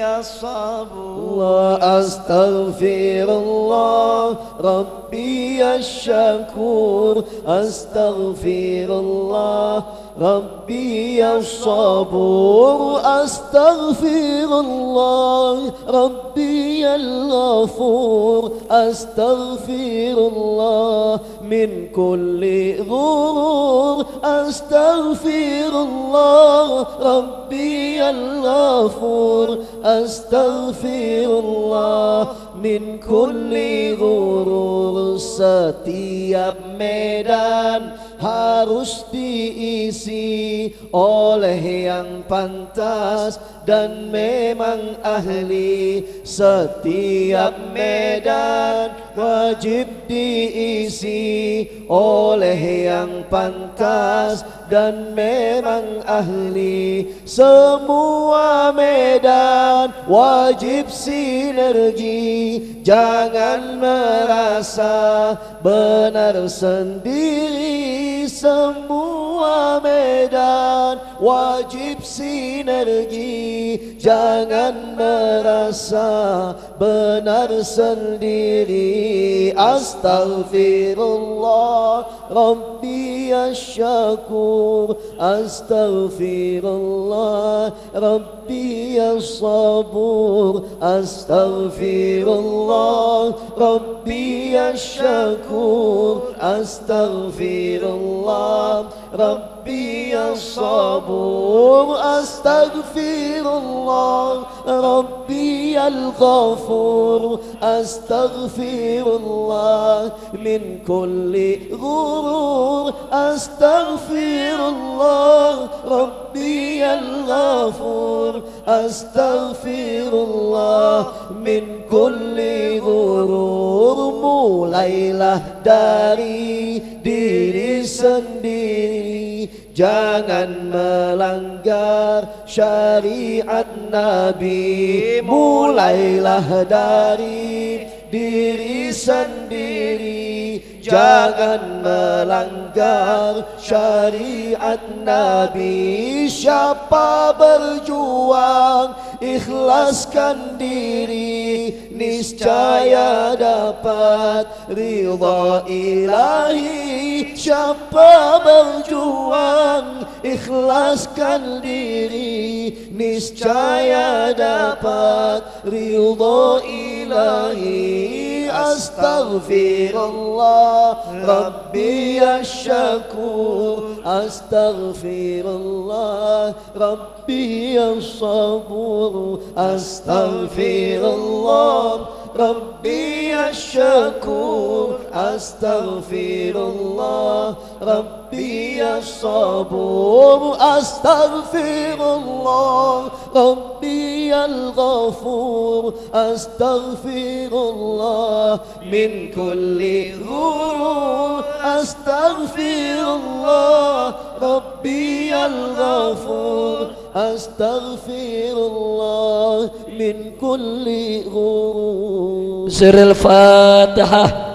Allah astaghfirullah Rabbi asyakur astaghfirullah Rabbi as-sabur astaghfirullah Rabbi al-ghafur astaghfirullah min kulli ghurur astaghfirullah Rabbi al-ghafur astaghfirullah min kulli ghurur. Setiap medan harus diisi oleh yang pantas dan memang ahli. Setiap medan wajib diisi oleh yang pantas dan memang ahli. Semua medan wajib sinergi, jangan merasa benar sendiri. Semua medan wajib sinergi, jangan merasa benar sendiri. Astaghfirullah Rabbi asyakur astaghfirullah Rabbi as-sabur astaghfirullah Rabbi asyakur astaghfirullah Rabbi as-sabur astaghfirullah Rabbi al-ghafur astaghfirullah min kulli ghurur astaghfirullah Rabbi al-ghafur astaghfirullah min kulli ghurur. Mulailah dari diri sendiri, jangan melanggar syariat Nabi. Mulailah dari diri sendiri, jangan melanggar syariat Nabi. Siapa berjuang ikhlaskan diri, niscaya dapat ridha ilahi. Siapa berjuang ikhlaskan diri, niscaya dapat ridha ilahi. Astaghfirullah Rabbi asyakur astaghfirullah Rabbi as-sabur astaghfirullah Rabbi asyakur astaghfirullah Rabbi as-sabur astaghfirullah Rabbi al-ghafur astaghfirullah min kulli ghurur astaghfirullah Rabbi al-ghafur astaghfirullah min kulli ghurur. Surah Al-Fatihah.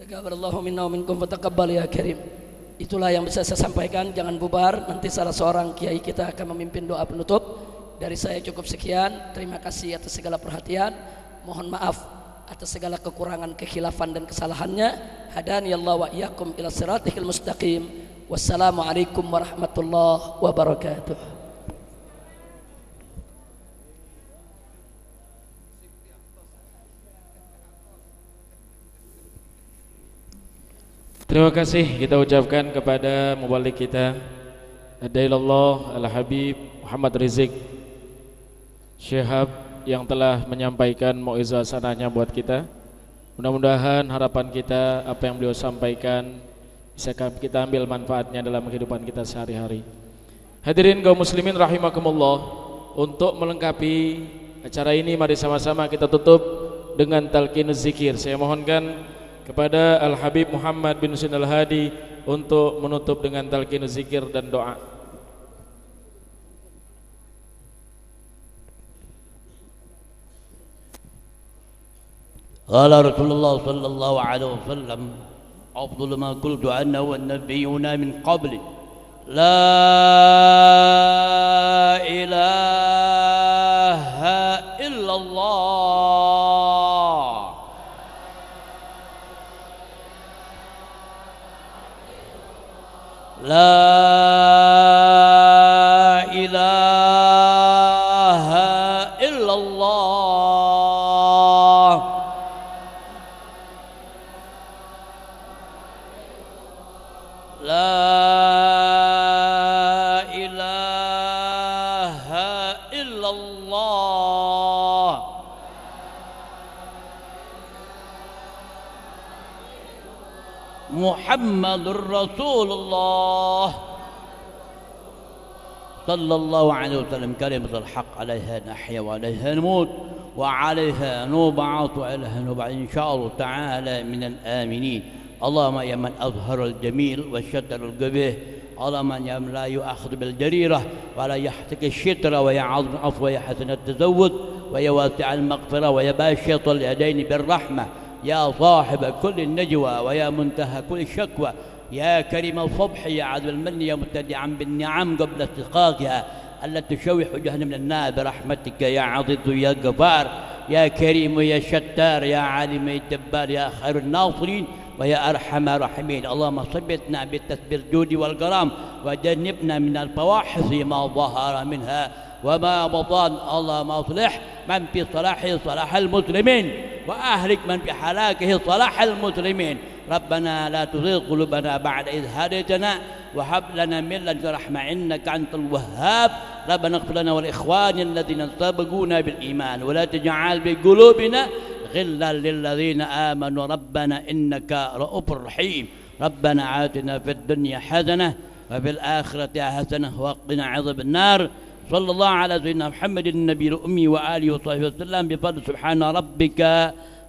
Taqabbalallahu minna wa minkum wa taqabbal ya karim. Itulah yang bisa saya sampaikan. Jangan bubar, nanti salah seorang kiai kita akan memimpin doa penutup. Dari saya cukup sekian. Terima kasih atas segala perhatian. Mohon maaf atas segala kekurangan, kekhilafan dan kesalahannya. Hadani Allah wa iyyakum ila siratal mustaqim. Wassalamualaikum warahmatullahi wabarakatuh. Terima kasih kita ucapkan kepada mubalik kita Adailallah Al-Habib Muhammad Rizik Syihab yang telah menyampaikan mau'izah sananya buat kita. Mudah-mudahan harapan kita apa yang beliau sampaikan bisa kita ambil manfaatnya dalam kehidupan kita sehari-hari. Hadirin kaum muslimin rahimakumullah, untuk melengkapi acara ini mari sama-sama kita tutup dengan talqinuz zikir. Saya mohonkan kepada Al-Habib Muhammad bin Husain Al-Hadi untuk menutup dengan talqin zikir dan doa. Qala Rasulullah sallallahu alaihi wasallam, afdalu ma qultu ana wan nabiyyuna min qabli, la ilaha illallah. La ilaha illallah. La ilaha illallah. Muhammadur Rasulullah صلى الله عليه وسلم. كلمة الحق عليها نحيا وعليها نموت وعليها نبعث وعليها نبعث إن شاء الله تعالى من الآمنين. اللهم يا من أظهر الجميل وشتر القبيح، اللهم يا من لا يؤاخذ بالجريرة ولا يحتك الشتر، ويا عظم العفو ويا حسن التزود ويا واسع المغفرة ويا باسط اليدين بالرحمة، يا صاحب كل النجوى ويا منتهى كل الشكوى، يا كريم الصبح يا عذب المن يا مبتدعا بالنعم قبل استحقاقها التي تشوح وجهنا من النار برحمتك يا عزيز يا غفار يا كريم يا شتار يا عالم يا جبار يا خير الناصرين ويا أرحم الراحمين. اللهم ثبتنا بالتسبيح الجود والكرام وجنبنا من الفواحش ما ظهر منها وما بطن. اللهم اصلح من في صلاحه صلاح المسلمين وأهلك من في حلاكه صلاح المسلمين. ربنا لا تزغ قلوبنا بعد إذ هديتنا وهب لنا من لدنك رحمة إنك أنت الوهاب. ربنا اغفر لنا ولإخواننا الذين سبقونا بالإيمان ولا تجعل بقلوبنا غلا للذين آمنوا ربنا إنك رؤوف رحيم. ربنا آتنا في الدنيا حسنة وفي الآخرة حسنة وقنا عذاب النار. صلى الله على سيدنا محمد النبي الأمي وآله وصحبه وسلم بفضل سبحان ربك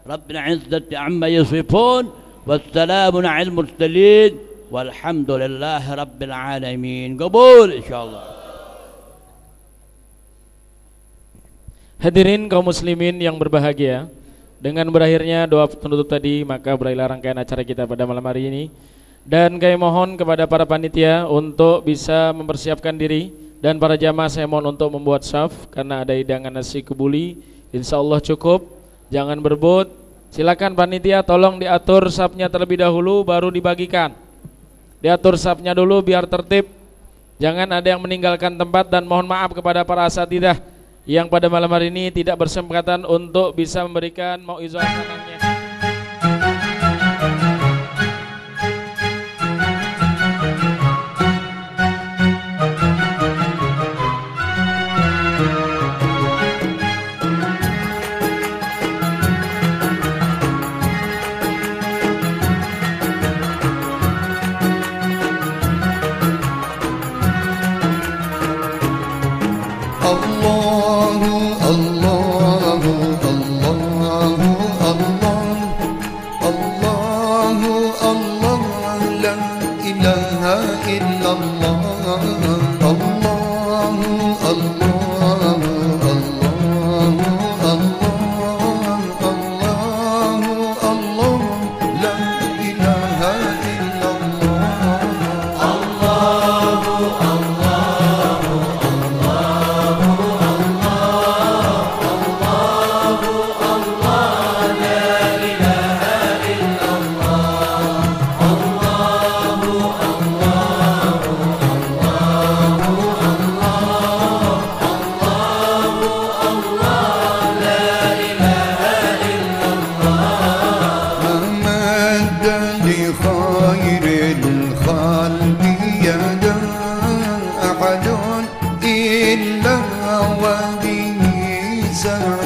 رب العزة عما يصفون والسلام على المرسلين والحمد لله رب العالمين. قبول إن شاء الله. Hadirin kaum muslimin yang berbahagia, dengan berakhirnya doa penutup tadi maka berakhirlah rangkaian acara kita pada malam hari ini. Dan kami mohon kepada para panitia untuk bisa mempersiapkan diri, dan para jamaah saya mohon untuk membuat saf karena ada hidangan nasi kebuli. Insyaallah cukup, jangan berebut. Silakan panitia tolong diatur safnya terlebih dahulu baru dibagikan. Diatur safnya dulu biar tertib. Jangan ada yang meninggalkan tempat, dan mohon maaf kepada para asatidzah yang pada malam hari ini tidak bersempatan untuk bisa memberikan mau'izah sananya. سمع